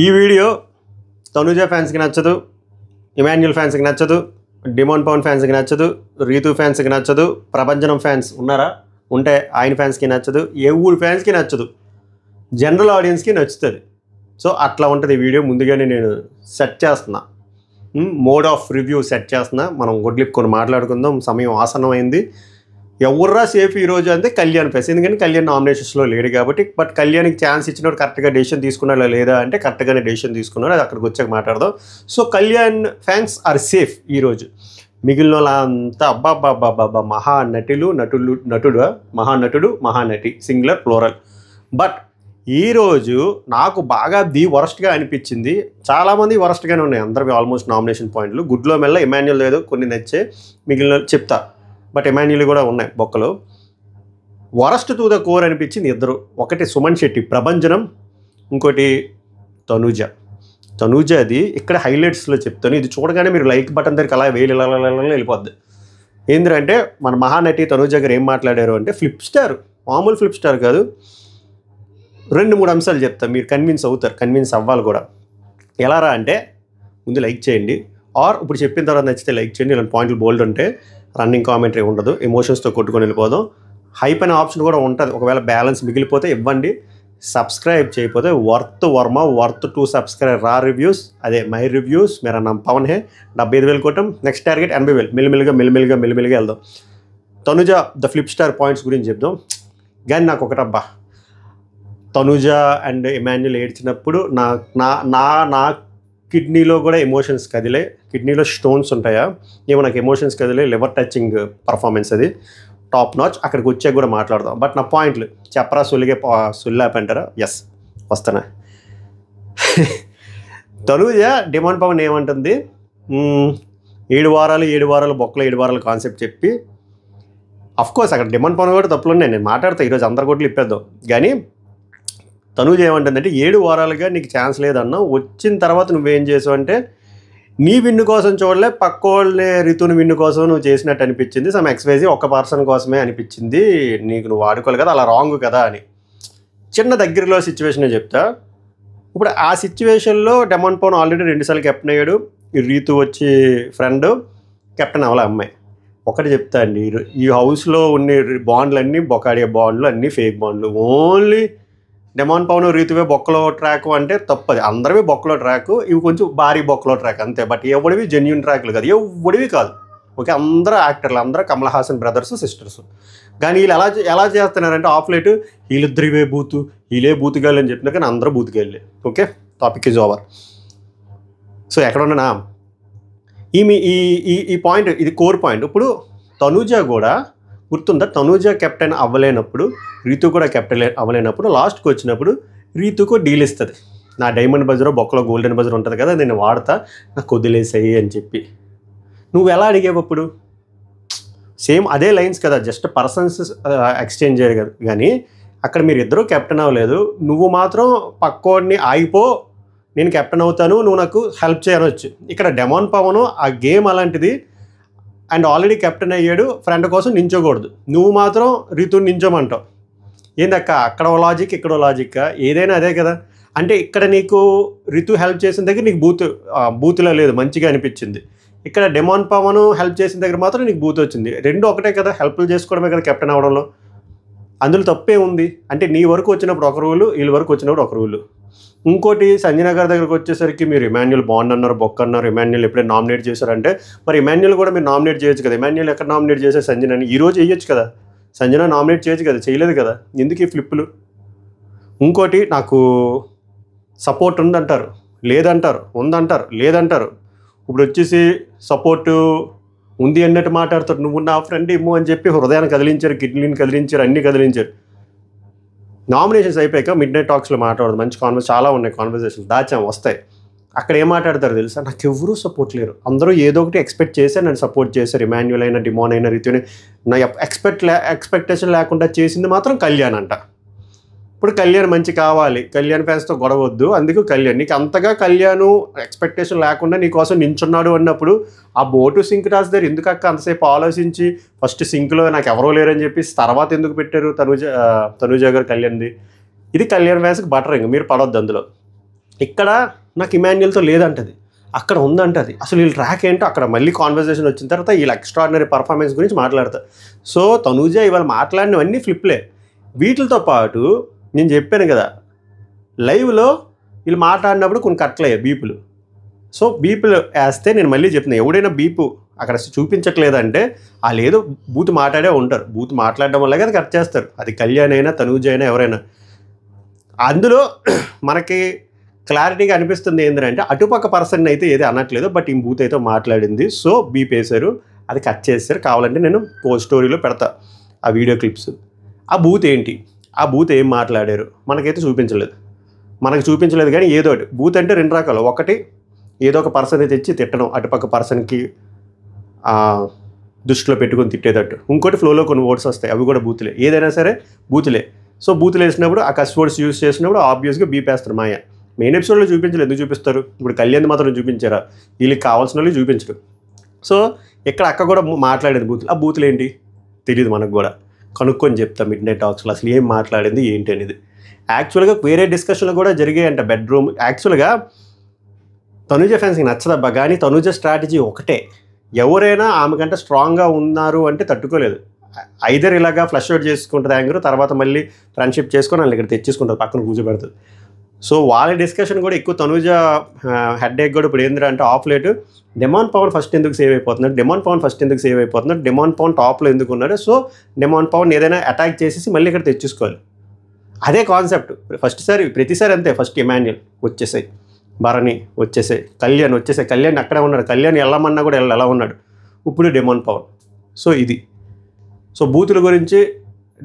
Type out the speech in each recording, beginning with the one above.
ఈ వీడియో తనుజ ఫ్యాన్స్కి నచ్చదు, ఇమాన్యుల్ ఫ్యాన్స్కి నచ్చదు, డిమోన్ పవన్ ఫ్యాన్స్కి నచ్చదు, రీతు ఫ్యాన్స్కి నచ్చదు, ప్రభంజనం ఫ్యాన్స్ ఉన్నారా ఉంటే ఆయన ఫ్యాన్స్కి నచ్చదు, ఏ ఊరు ఫ్యాన్స్కి నచ్చదు, జనరల్ ఆడియన్స్కి నచ్చుతుంది. సో అట్లా ఉంటుంది ఈ వీడియో. ముందుగానే నేను సెట్ చేస్తున్నా, మోడ్ ఆఫ్ రివ్యూ సెట్ చేస్తున్నా. మనం గుడ్లిప్ కొన్ని మాట్లాడుకుందాం, సమయం ఆసన్నమైంది. ఎవర్రా సేఫ్ ఈరోజు అంటే కళ్యాణ్ ఫెస్, ఎందుకంటే కళ్యాణ్ నామినేషన్స్లో లేడు కాబట్టి. బట్ కళ్యాణ్కి ఛాన్స్ ఇచ్చినప్పుడు కరెక్ట్గా డెసిషన్ తీసుకున్నాడా లేదా అంటే కరెక్ట్గానే డెసిషన్ తీసుకున్నాడు. అది అక్కడికి వచ్చాక మాట్లాడదాం. So Kalyan fans are safe ఈరోజు. మిగిలిన వాళ్ళంతా అబ్బాబ్బాబ్బాబ్బా మహానటుడు మహానటి సింగులర్ ప్లోరల్. బట్ ఈరోజు నాకు బాగా ది వరస్ట్గా అనిపించింది. చాలామంది వరస్ట్గానే ఉన్నాయి, అందరివి ఆల్మోస్ట్ నామినేషన్ పాయింట్లు. గుడ్లో మెల్ల ఇమాన్యుల్ లేదు, కొన్ని నచ్చే, మిగిలిన చెప్తా. బట్ ఇమాన్యుల్ కూడా ఉన్నాయి బొక్కలు. వరస్ట్ టు ద కోర్ అనిపించింది ఇద్దరు. ఒకటి సుమన్ శెట్టి ప్రభంజనం, ఇంకోటి తనూజ. అది ఇక్కడ హైలైట్స్లో చెప్తాను. ఇది చూడగానే మీరు లైక్ బటన్ దగ్గరికి అలా వెళ్ళిపోద్ది. ఏంటంటే మన మహానటి తనూజ గారు ఏం మాట్లాడారు అంటే ఫ్లిప్ స్టార్, మామూలు ఫ్లిప్ స్టార్ కాదు. 2-3 అంశాలు చెప్తాను, మీరు కన్విన్స్ అవ్వాలి కూడా. ఎలా రా అంటే ముందు లైక్ చేయండి, ఆర్ ఇప్పుడు చెప్పిన తర్వాత నచ్చితే లైక్ చేయండి. ఇలాంటి పాయింట్లు బోల్డ్ ఉంటే రన్నింగ్ కామెంటరీ ఉండదు, ఎమోషన్స్తో కొట్టుకొని వెళ్ళిపోదాం. హైప్ అనే ఆప్షన్ కూడా ఉంటుంది, ఒకవేళ బ్యాలెన్స్ మిగిలిపోతే ఇవ్వండి. సబ్స్క్రైబ్ చేయకపోతే వర్త్ టు సబ్స్క్రైబ్. రా రివ్యూస్, అదే my reviews. Mera NAM Pawan hey. 75,000 Kottam, next target 80,000. మెల్లిమెల్లిగా వెళ్దాం. Tanuja the flip star points గురించి చెప్దాం. కానీ నాకు ఒకటబ్బా, తనుజ అండ్ ఇమాన్యుల్ ఏడ్చినప్పుడు నా కిడ్నీలో కూడా ఎమోషన్స్ కదిలే. కిడ్నీలో స్టోన్స్ ఉంటాయా ఏమో, నాకు ఎమోషన్స్ కదిలే. లివర్ టచింగ్ పర్ఫార్మెన్స్, అది టాప్ నాచ్. అక్కడికి వచ్చాక కూడా మాట్లాడదాం. బట్ నా పాయింట్లు చెప్పరా, సుల్లాపంటారా? ఎస్ వస్తానా. తనుజ డిమాండ్ పవన్ ఏమంటుంది, 7 వారాలు బొక్కలు 7 వారాలు కాన్సెప్ట్ చెప్పి, అఫ్కోర్స్ అక్కడ డిమాండ్ పవన్ కూడా తప్పులు ఉన్నాయి. నేను మాట్లాడతా ఈరోజు, అందరు కొట్లు ఇప్పేద్దాం. కానీ తనూజ ఏమంటుందంటే 7 వారాలుగా నీకు ఛాన్స్ లేదన్నా, వచ్చిన తర్వాత నువ్వేం చేసావు అంటే నీ విన్ను కోసం చూడలే, పక్క వాళ్ళే రితుని విన్ను కోసం నువ్వు చేసినట్టు అనిపించింది. సమ్ ఎక్స్వైజీ ఒక్క పర్సన్ కోసమే అనిపించింది, నీకు నువ్వు వాడుకోవాలి కదా, అలా రాంగ్ కదా అని చిన్న దగ్గరలో సిచ్యువేషనే చెప్తా. ఇప్పుడు ఆ సిచ్యువేషన్లో డిమాండ్ పవన్ ఆల్రెడీ 2 సార్లు కెప్టెన్ అయ్యాడు. రీతు వచ్చి ఫ్రెండ్, కెప్టెన్ అవ్వాలి అమ్మాయి. ఒకటి చెప్తా అండి, ఈ హౌస్లో ఉన్న బాండ్లు అన్నీ బొకాడియా బాండ్లు, అన్నీ ఫేక్ బాండ్లు. ఓన్లీ డిమాండ్ పవన్ రీతువే బొక్కలో ట్రాక్ అంటే తప్పది. అందరివి బొక్కలో ట్రాక్, ఇవి కొంచెం భారీ బొక్కలో ట్రాక్ అంతే. బట్ ఎవడివి జెన్యున్ ట్రాక్లు కాదు, ఎవడివి కాదు. ఓకే, అందరూ యాక్టర్లు, అందరూ కమల్ హాసన్ బ్రదర్స్ సిస్టర్స్. కానీ వీళ్ళు ఎలా చేస్తున్నారంటే ఆఫ్ లైట్ వీళ్ళిద్దరివే వీళ్ళే బూతుగాళ్ళు అని చెప్పినా, కానీ అందరూ బూతుగాళ్ళే. Okay, topic is over. So ఎక్కడ ఉన్నా ఈ పాయింట్, ఇది కోర్ పాయింట్. ఇప్పుడు తనూజ కూడా గుర్తుందా, తనూజ కెప్టెన్ అవ్వలేనప్పుడు, రీతు కూడా కెప్టెన్ అవ్వలేనప్పుడు లాస్ట్కి వచ్చినప్పుడు రీతుకు డీల్ ఇస్తుంది. నా డైమండ్ బజర్ బొక్కలో గోల్డెన్ బజర్ ఉంటుంది కదా, నేను వాడతా, నాకు వదిలేసేయి అని చెప్పి. నువ్వు ఎలా అడిగేవు అప్పుడు? సేమ్ అదే లైన్స్ కదా, జస్ట్ పర్సన్స్ ఎక్స్చేంజ్ చేయరు కదా. కానీ అక్కడ మీరు ఇద్దరూ కెప్టెన్ అవ్వలేదు, నువ్వు మాత్రం పక్కోడిని ఆగిపో, నేను కెప్టెన్ అవుతాను, నువ్వు నాకు హెల్ప్ చేయనొచ్చు. ఇక్కడ డిమాండ్ పవన్ ఆ గేమ్ అలాంటిది, అండ్ ఆల్రెడీ కెప్టెన్ అయ్యాడు, ఫ్రెండ్ కోసం నించోకూడదు. నువ్వు మాత్రం రీతుని నించోమంటావు. ఏందక్క అక్కడ లాజిక్, ఇక్కడ లాజిక్, ఏదైనా అదే కదా. అంటే ఇక్కడ నీకు రీతు హెల్ప్ చేసిన దగ్గర నీకు బూతులో లేదు, మంచిగా అనిపించింది. ఇక్కడ డిమాండ్ పవన్ హెల్ప్ చేసిన దగ్గర మాత్రం నీకు బూత్ వచ్చింది. రెండు ఒకటే కదా, హెల్ప్లు చేసుకోవడమే కదా కెప్టెన్ అవడంలో. అందులో తప్పే ఉంది. అంటే నీ వరకు వచ్చినప్పుడు ఒక రూలు, వీళ్ళ వరకు వచ్చినప్పుడు ఒక రూలు. ఇంకోటి సంజన గారి దగ్గరకు వచ్చేసరికి మీరు ఇమాన్యుల్ బాండ్ అన్నారు, బొక్క అన్నారు. ఇమాన్యుల్ ఎప్పుడైనా నామినేట్ చేశారంటే మరి ఇమాన్యుల్ కూడా మీరు నామినేట్ చేయొచ్చు కదా. ఇమాన్యుల్ ఎక్కడ నామినేట్ చేశారు? సంజనని. ఈరోజు వేయొచ్చు కదా, సంజన నామినేట్ చేయొచ్చు కదా, చేయలేదు కదా. ఎందుకు ఈ ఫ్లిప్పులు? ఇంకోటి నాకు సపోర్ట్ ఉందంటారు, లేదంటారు, ఉందంటారు, లేదంటారు. ఇప్పుడు వచ్చేసి సపోర్టు ఉంది అన్నట్టు మాట్లాడతారు. నువ్వు నా ఫ్రెండ్ ఇమ్ము అని చెప్పి హృదయాన్ని కదిలించారు, కిడ్నీని కదిలించారు, అన్నీ కదిలించారు. నామినేషన్స్ అయిపోయాక మిడ్ నైట్ టాక్స్లో మాట్లాడదు, మంచి చాలా ఉన్నాయి కాన్వర్జేషన్స్, దాచాం, వస్తాయి. అక్కడ ఏం మాట్లాడతారు తెలుసా, నాకు ఎవరూ సపోర్ట్ లేరు, అందరూ ఏదో ఒకటి ఎక్స్పెక్ట్ చేశారు, నన్ను సపోర్ట్ చేశారు. ఇమాన్యుల్ అయినా, డిమోన్ అయినా, రీతుని నా ఎక్స్పెక్టేషన్ లేకుండా చేసింది మాత్రం కళ్యాణ్ అంట. ఇప్పుడు కళ్యాణ్ మంచి కావాలి, కళ్యాణ్ ఫ్యాన్స్తో గొడవద్దు, అందుకు కళ్యాణ్ నీకు అంతగా కళ్యాణ్ ఎక్స్పెక్టేషన్ లేకుండా నీ కోసం నించున్నాడు అన్నప్పుడు ఆ బోటు సింక్ రాసి దగ్గర ఎందుకు అక్క అంతసేపు ఆలోచించి ఫస్ట్ సింక్లో నాకు ఎవరో లేరని చెప్పి తర్వాత ఎందుకు పెట్టారు తనుజ గారు కళ్యాణ్ది? ఇది కళ్యాణ్ ఫ్యాన్స్కి బటర్, ఇంక మీరు పడవద్దు అందులో. ఇక్కడ నాకు ఇమాన్యుయల్తో లేదంటది, అక్కడ ఉందంటది. అసలు వీళ్ళ ట్రాక్ ఏంటో అక్కడ మళ్ళీ కాన్వర్సేషన్ వచ్చిన తర్వాత వీళ్ళ ఎక్స్ట్రాడినరీ పర్ఫార్మెన్స్ గురించి మాట్లాడతారు. సో తనూజ ఇవాళ మాట్లాడినవన్నీ ఫ్లిప్లే. వీటితో పాటు నేను చెప్పాను కదా, లైవ్లో వీళ్ళు మాట్లాడినప్పుడు కొన్ని కట్లయ్యాయి బీపులు. సో బీపులు వేస్తే నేను మళ్ళీ చెప్తున్నాను, ఎవడైనా బీపు అక్కడ చూపించట్లేదంటే వాళ్ళు ఏదో బూత్ మాట్లాడే ఉంటారు. బూత్ మాట్లాడడం వల్ల అది కట్ చేస్తారు. అది కళ్యాణ్ అయినా తనూజ అయినా ఎవరైనా. అందులో మనకి క్లారిటీగా అనిపిస్తుంది ఏంటంటే అటుపక్క పర్సన్ అయితే ఏది అనట్లేదు, బట్ ఈ బూత్ అయితే మాట్లాడింది. సో బీప్ వేశారు, అది కట్ చేశారు. కావాలంటే నేను పోస్ట్ స్టోరీలో పెడతా ఆ వీడియో క్లిప్స్. ఆ బూత్ ఏంటి, ఆ బూత్ ఏం మాట్లాడారు మనకైతే చూపించలేదు. మనకు చూపించలేదు కానీ ఏదో ఒకటి బూత్ అంటే రెండు రకాలు. ఒకటి ఏదో ఒక పర్సన్ తెచ్చి తిట్టడం, అటుపక్క పర్సన్కి దృష్టిలో పెట్టుకొని తిట్టేటట్టు. ఇంకోటి ఫ్లోలో కొన్ని వర్డ్స్ వస్తాయి, అవి కూడా బూతులే. ఏదైనా సరే బూతులే. సో బూతులు వేసినప్పుడు ఆ కస్ వర్డ్స్ యూజ్ చేసినప్పుడు ఆబ్వియస్గా బీపేస్తారు. మాయ మెయిన్ ఎపిసోడ్లో చూపించలేదు, ఎందుకు చూపిస్తారు? ఇప్పుడు కళ్యాణ్ మాత్రం చూపించారా? వీళ్ళకి కావాల్సిన వాళ్ళు చూపించరు. సో ఇక్కడ అక్క కూడా మాట్లాడేది బూతులు. ఆ బూతులు ఏంటి తెలియదు మనకు కూడా, కనుక్కొని చెప్తాం మిడ్ నైట్ టాక్స్లో అసలు ఏం మాట్లాడింది ఏంటి అనేది. యాక్చువల్గా వేరే డిస్కషన్లు కూడా జరిగాయంట బెడ్రూమ్. యాక్చువల్గా తనూజ ఫ్యాన్స్కి నచ్చదబ్బా, కానీ తనూజ స్ట్రాటజీ ఒకటే, ఎవరైనా ఆమె కంటే స్ట్రాంగ్గా ఉన్నారు అంటే తట్టుకోలేదు. ఐదర్ ఇలాగా ఫ్లష్ అవుట్ చేసుకుంటుంది యాంగర్, తర్వాత మళ్ళీ ఫ్రెండ్షిప్ చేసుకొని వాళ్ళు ఇక్కడ తెచ్చేసుకుంటుంది, పక్కన కూర్చోబెడుతుంది. సో వాళ్ళ డిస్కషన్ కూడా ఎక్కువ. తనూజ హెడ్ ఎక్ కూడా ఇప్పుడు ఏంద్రా అంటే of late demon Pavan first ఎందుకు సేవ్ అయిపోతున్నాడు, డెమాన్ పవన్ ఫస్ట్ ఎందుకు సేవ్ అయిపోతున్నాడు, డెమాన్ పవన్ టాప్లో ఎందుకు ఉన్నాడు. సో డెమాన్ పవన్ ఏదైనా అటాక్ చేసేసి మళ్ళీ ఇక్కడ తెచ్చేసుకోవాలి, అదే కాన్సెప్ట్. ప్రతిసారి అంతే. ఫస్ట్ ఇమాన్యుయల్ వచ్చేసాయి, భరణి వచ్చేసాయి, కళ్యాణ్ వచ్చేసాయి. కళ్యాణ్ అక్కడే ఉన్నాడు, కళ్యాణ్ వెళ్ళమన్నా కూడా ఎలా ఉన్నాడు. ఇప్పుడు డెమాన్ పవన్. సో ఇది. సో బూతుల గురించి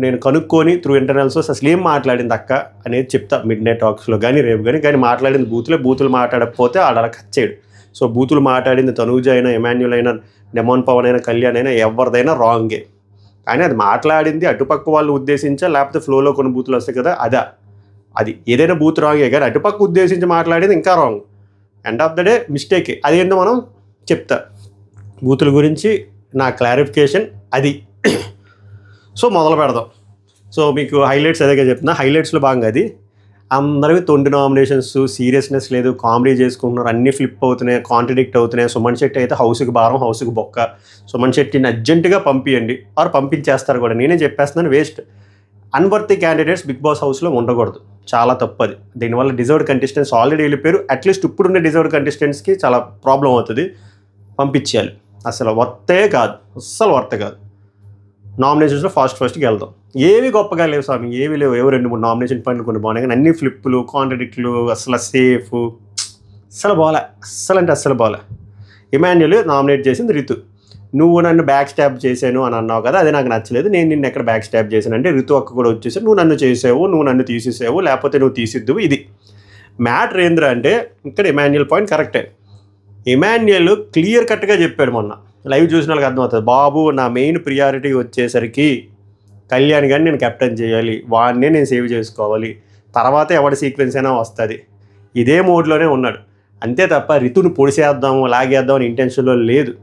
నేను కనుక్కొని త్రూ ఇంటర్నల్స్ అసలు ఏం మాట్లాడింది అక్క అనేది చెప్తా మిడ్ నైట్ టాక్స్లో కానీ రేపు కానీ మాట్లాడింది బూతులు మాట్లాడకపోతే ఆడ కట్ చేయడు. సో బూతులు మాట్లాడింది తనూజ అయినా ఇమాన్యుయల్ అయినా డెమాన్ పవన్ అయినా కళ్యాణ్ అయినా ఎవరిదైనా రాంగే. కానీ అది మాట్లాడింది అటుపక్క వాళ్ళు ఉద్దేశించా, లేకపోతే ఫ్లోలో కొన్ని బూతులు వస్తాయి కదా, అది ఏదైనా బూత్ రాంగే. కానీ అటుపక్క ఉద్దేశించి మాట్లాడేది ఇంకా wrong. End of the day మిస్టేకే. అదేంటో మనం చెప్తా బూతుల గురించి నా క్లారిఫికేషన్ అది. సో మొదలు పెడదాం. సో మీకు హైలైట్స్ అదేగా చెప్తున్నా. హైలైట్స్లో భాగంగా అది అందరికీ 20 నామినేషన్స్, సీరియస్నెస్ లేదు, కామెడీ చేసుకుంటున్నారు, అన్నీ ఫ్లిప్ అవుతున్నాయి, కాంట్రడిక్ట్ అవుతున్నాయి. సుమన్ శెట్టి అయితే హౌస్కి భారం, హౌస్కి బొక్క. సుమన్ శెట్టిని అర్జెంటుగా పంపించండి, ఆరు పంపించేస్తారు కూడా. నేనే చెప్పేస్తున్నాను, waste. Unworthy candidates Bigg Boss హౌస్లో ఉండకూడదు, చాలా తప్పది. దీనివల్ల డిజర్వ్డ్ కంటెస్టెంట్స్ ఆల్రెడీ వెళ్ళిపోయారు. అట్లీస్ట్ ఇప్పుడున్న డిజర్వ్డ్ కంటెస్టెంట్స్కి చాలా ప్రాబ్లం అవుతుంది. పంపించేయాలి. అసలు వర్తే కాదు, అస్సలు వర్తే కాదు. నామినేషన్స్లో ఫస్ట్కి వెళ్దాం. ఏవి గొప్పగా లేవు స్వామి, ఏవి లేవు. 2-3 నామినేషన్ పాయింట్లు కొన్ని బాగున్నాయి, కానీ అన్ని ఫ్లిప్పులు, కాంట్రడిక్ట్లు, అసలు సేఫ్, అస్సలు బాలే, అస్సలు బాలే. ఇమాన్యుయల్ నామినేట్ చేసింది రితు. నువ్వు నన్ను బ్యాక్ స్టాప్ చేశాను అని అన్నావు కదా, అది నాకు నచ్చలేదు. నేను నిన్ను ఎక్కడ బ్యాక్ స్టాప్ చేశాను అంటే రితు అక్క కూడా వచ్చేసావు, నువ్వు నన్ను చేసావు, నువ్వు నన్ను తీసేసావు, లేకపోతే నువ్వు తీసిద్దువు. ఇది మ్యాటర్ ఏంద్రా అంటే ఇక్కడ ఇమాన్యుయల్ పాయింట్ కరెక్టే. ఇమాన్యుయల్ క్లియర్ కట్గా చెప్పాడు మొన్న, లైవ్ చూసిన వాళ్ళకి అర్థమవుతుంది. బాబు నా మెయిన్ ప్రియారిటీ వచ్చేసరికి కళ్యాణ్ గారిని నేను కెప్టెన్ చేయాలి, వాడినే నేను సేవ్ చేసుకోవాలి, తర్వాత ఎవరి సీక్వెన్స్ అయినా వస్తుంది. ఇదే మోడ్లోనే ఉన్నాడు అంతే తప్ప రితుని పొడిసేద్దాము లాగేద్దాం అని ఇంటెన్షన్లో లేదు.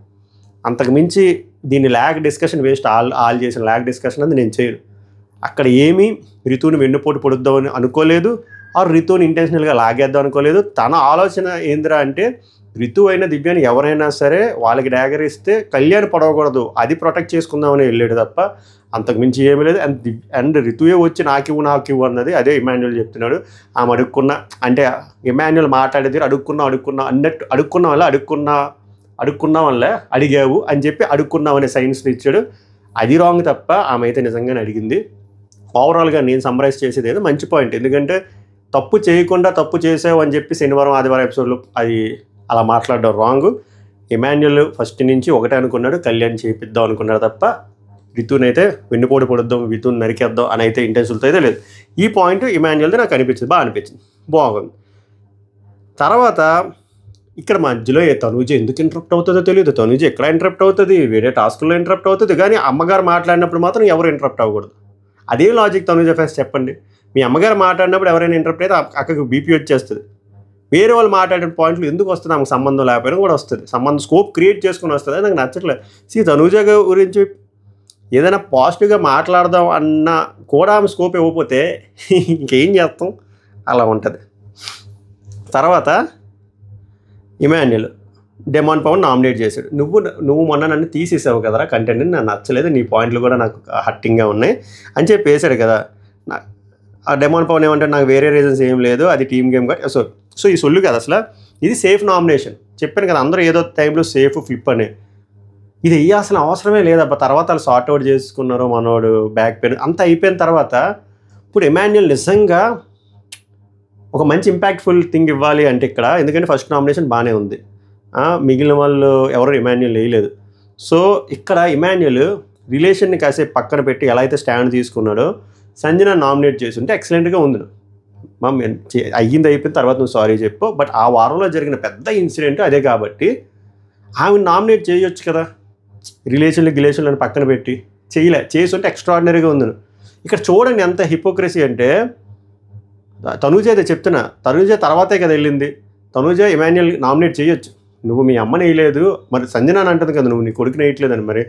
అంతకు మించి దీన్ని ల్యాగ్ డిస్కషన్ వేస్ట్. ఆల్ చేసిన ల్యాగ్ డిస్కషన్ అది నేను చేయను. అక్కడ ఏమీ రితుని వెన్నుపోటు పొడుద్దామని అనుకోలేదు, ఆ రితుని ఇంటెన్షనల్గా లాగేద్దాం అనుకోలేదు. తన ఆలోచన ఏందిరా అంటే రితు అయినా దివ్యాని ఎవరైనా సరే వాళ్ళకి డ్యాగర్ ఇస్తే కళ్యాణ్ పడవకూడదు, అది ప్రొటెక్ట్ చేసుకుందామని వెళ్ళాడు తప్ప అంతకు మించి ఏమీ లేదు. అండ్ రితువే వచ్చి నాకివ్వు అన్నది అదే ఇమాన్యుయల్ చెప్తున్నాడు. ఆమె అడుక్కున్న అంటే ఇమాన్యుయల్ మాట్లాడేది అడుక్కున్నా అన్నట్టు అడుక్కున్నా వల్ల అడిగావు అని చెప్పి అడుక్కున్నావు అనే సైన్స్ ఇచ్చాడు. అది రాంగ్ తప్ప ఆమె అయితే నిజంగానే అడిగింది. ఓవరాల్గా నేను సమ్మరైజ్ చేసేది ఏదో మంచి పాయింట్. ఎందుకంటే తప్పు చేయకుండా తప్పు చేసావు అని చెప్పి శనివారం ఆదివారం ఎపిసోడ్లో అది అలా మాట్లాడడం రాంగ్. ఇమాన్యుయల్ ఫస్ట్ నుంచి ఒకటే అనుకున్నాడు, కళ్యాణ్ చేపిద్దాం అనుకున్నాడు తప్ప రితునైతే వెన్నుపోటు పొడుద్దాం, రితుని నరికేద్దాం అని అయితే ఇంటెన్షన్తో అయితే లేదు. ఈ పాయింట్ ఇమాన్యుయల్ది నాకు బాగా అనిపించింది, బాగుంది. తర్వాత ఇక్కడ మధ్యలో తనూజ ఎందుకు ఇంటరప్ట్ అవుతుందో తెలియదు. తనూజ ఎక్కడ ఇంటరప్ట్ అవుతుంది, వేరే టాస్కుల్లో ఇంటరప్ట్ అవుతుంది, కానీ అమ్మగారు మాట్లాడినప్పుడు మాత్రం ఎవరు ఇంటరప్ట్ అవ్వకూడదు. అదే లాజిక్ తనూజ ఫ్యాన్స్ చెప్పండి. మీ అమ్మగారు మాట్లాడినప్పుడు ఎవరైనా ఇంటరప్ట్ అయితే అక్కడికి బీపీ వచ్చేస్తుంది. వేరే వాళ్ళు మాట్లాడిన పాయింట్లు ఎందుకు వస్తుంది, ఆమెకు సంబంధం లేకపోయినా కూడా వస్తుంది, సంబంధం స్కోప్ క్రియేట్ చేసుకుని వస్తుంది. నాకు నచ్చట్లేదు. తనూజ గురించి ఏదైనా పాజిటివ్గా మాట్లాడదాం అన్నా కూడా ఆమె స్కోప్ ఇవ్వకపోతే ఇంకేం చేస్తాం, అలా ఉంటుంది. తర్వాత ఇమాన్యుల్ డెమాన్ పవన్ నామినేట్ చేశాడు. నువ్వు మొన్న నన్ను తీసేసావు కదరా కంటెంట్ని, నాకు నచ్చలేదు, నీ పాయింట్లు కూడా నాకు హట్టింగ్గా ఉన్నాయి అని చెప్పి వేశాడు కదా. ఆ డెమాన్ పవన్ ఏమంటాడు, నాకు వేరే రీజన్స్ ఏం లేదు, అది టీమ్ గేమ్ కదా. సో ఈ సొల్లు కదా అసలు, ఇది సేఫ్ నామినేషన్. చెప్పాను కదా అందరూ ఏదో టైంలో సేఫ్ ఫ్లిప్ అని. ఇది అసలు అవసరమే లేదబ్బా. తర్వాత వాళ్ళు సార్ట్అవుట్ చేసుకున్నారు, మనోడు బ్యాక్ పెయిన్ అంతా అయిపోయిన తర్వాత ఇప్పుడు ఇమాన్యుల్ నిజంగా ఒక మంచి ఇంపాక్ట్ఫుల్ థింగ్ ఇవ్వాలి అంటే ఇక్కడ, ఎందుకంటే ఫస్ట్ నామినేషన్ బాగానే ఉంది, మిగిలిన వాళ్ళు ఎవరు ఇమాన్యుల్ వేయలేదు. సో ఇక్కడ ఇమాన్యుల్ రిలేషన్ని కాసేపు పక్కన పెట్టి ఎలా అయితే స్టాండ్ తీసుకున్నాడో సంజన నామినేట్ చేసి ఉంటే ఎక్సలెంట్గా ఉంది. అయిపోయిన తర్వాత నువ్వు సారీ చెప్పు, బట్ ఆ వారంలో జరిగిన పెద్ద ఇన్సిడెంట్ అదే కాబట్టి ఆమె నామినేట్ చేయొచ్చు కదా. రిలేషన్లు పక్కన పెట్టి చేసి ఉంటే ఎక్స్ట్రాడినరీగా ఉంది. ఇక్కడ చూడండి ఎంత హిపోక్రసీ అంటే, తనూజ అయితే చెప్తున్నా, తనూజ తర్వాతే కదా వెళ్ళింది. తనూజ ఇమాన్యుల్ నామినేట్ చేయొచ్చు, నువ్వు మీ అమ్మని వేయలేదు, మరి సంజన అని అంటుంది కదా నువ్వు నీ కొడుకుని వేయట్లేదని, మరి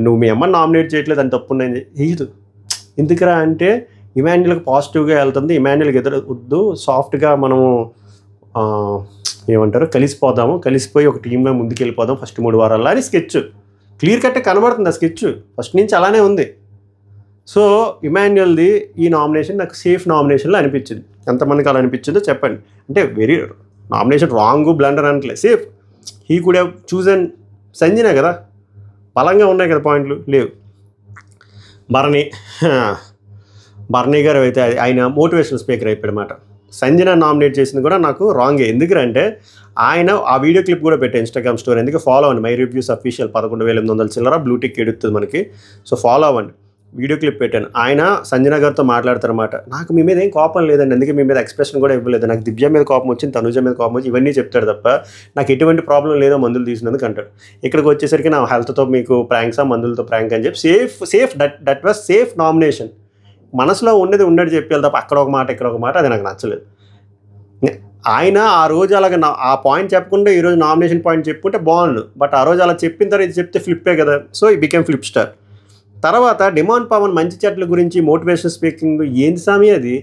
నువ్వు మీ అమ్మని నామినేట్ చేయట్లేదు అని తప్పున్నాయి వేయదు. ఎందుకురా అంటే ఇమాన్యుల్కి పాజిటివ్గా వెళ్తుంది, ఇమాన్యుల్కి ఎదురు వద్దు, సాఫ్ట్గా మనము ఏమంటారు కలిసిపోదాము, కలిసిపోయి ఒక టీంగా ముందుకు వెళ్ళిపోదాం ఫస్ట్ 3 వారాల్లో అని స్కెచ్ క్లియర్ కట్టే కనబడుతుంది. ఆ స్కెచ్ ఫస్ట్ నుంచి అలానే ఉంది. సో ఇమాన్యుల్ది ఈ నామినేషన్ నాకు సేఫ్ నామినేషన్లో అనిపించింది. ఎంతమందికి అలా అనిపించిందో చెప్పండి. అంటే వెరీ నామినేషన్ రాంగ్ బ్లండర్ అనట్లే, safe. He could have chosen సంజనే కదా, బలంగా ఉన్నాయి కదా పాయింట్లు, లేవు. బర్నీ గారు అయితే ఆయన మోటివేషనల్ స్పీకర్ అయిపోయాడు అన్నమాట. సంజన నామినేట్ చేసింది కూడా నాకు రాంగే. ఎందుకంటే ఆయన ఆ వీడియో క్లిప్ కూడా పెట్టే ఇన్స్టాగ్రామ్ స్టోరీ, ఎందుకు ఫాలో అవ్వండి, మై రివ్యూస్ అఫీషియల్ 11,800 చిల్లర బ్లూటిక్ ఎడుతుంది మనకి. సో ఫాలో అవ్వండి, వీడియో క్లిప్ పెట్టాను. ఆయన సంజన గారితో మాట్లాడతారన్నమాట. నాకు మీ మీద ఏం కోపం లేదండి, అందుకే మీ మీద ఎక్స్ప్రెషన్ కూడా ఇవ్వలేదు, నాకు దివ్య మీద కోపం వచ్చింది, తనుజ మీద కోపం వచ్చి, ఇవన్నీ చెప్తాడు తప్ప నాకు ఎటువంటి ప్రాబ్లం లేదో మందులు తీసినందుకు అంటాడు. ఇక్కడికి వచ్చేసరికి నా హెల్త్తో మీకు ప్రాంక్సా, మందులతో ప్రాంక్ అని చెప్పి safe that was safe nomination. మనసులో ఉన్నది చెప్పాలి తప్ప అక్కడ ఒక మాట ఇక్కడ ఒక మాట, అది నాకు నచ్చలేదు. ఆయన ఆ రోజు అలాగ ఆ పాయింట్ చెప్పకుండా ఈరోజు నామినేషన్ పాయింట్ చెప్పుకుంటే బాగుండు, బట్ ఆ రోజు అలా చెప్పిన తర్వాత ఇది చెప్తే ఫ్లిప్పే కదా. సో ఈ బికెమ్ ఫ్లిప్ స్టార్. తర్వాత డెమాన్ పవన్ మంచి చెట్ల గురించి మోటివేషన్ స్పీకింగ్ ఏంది స్వామి అది?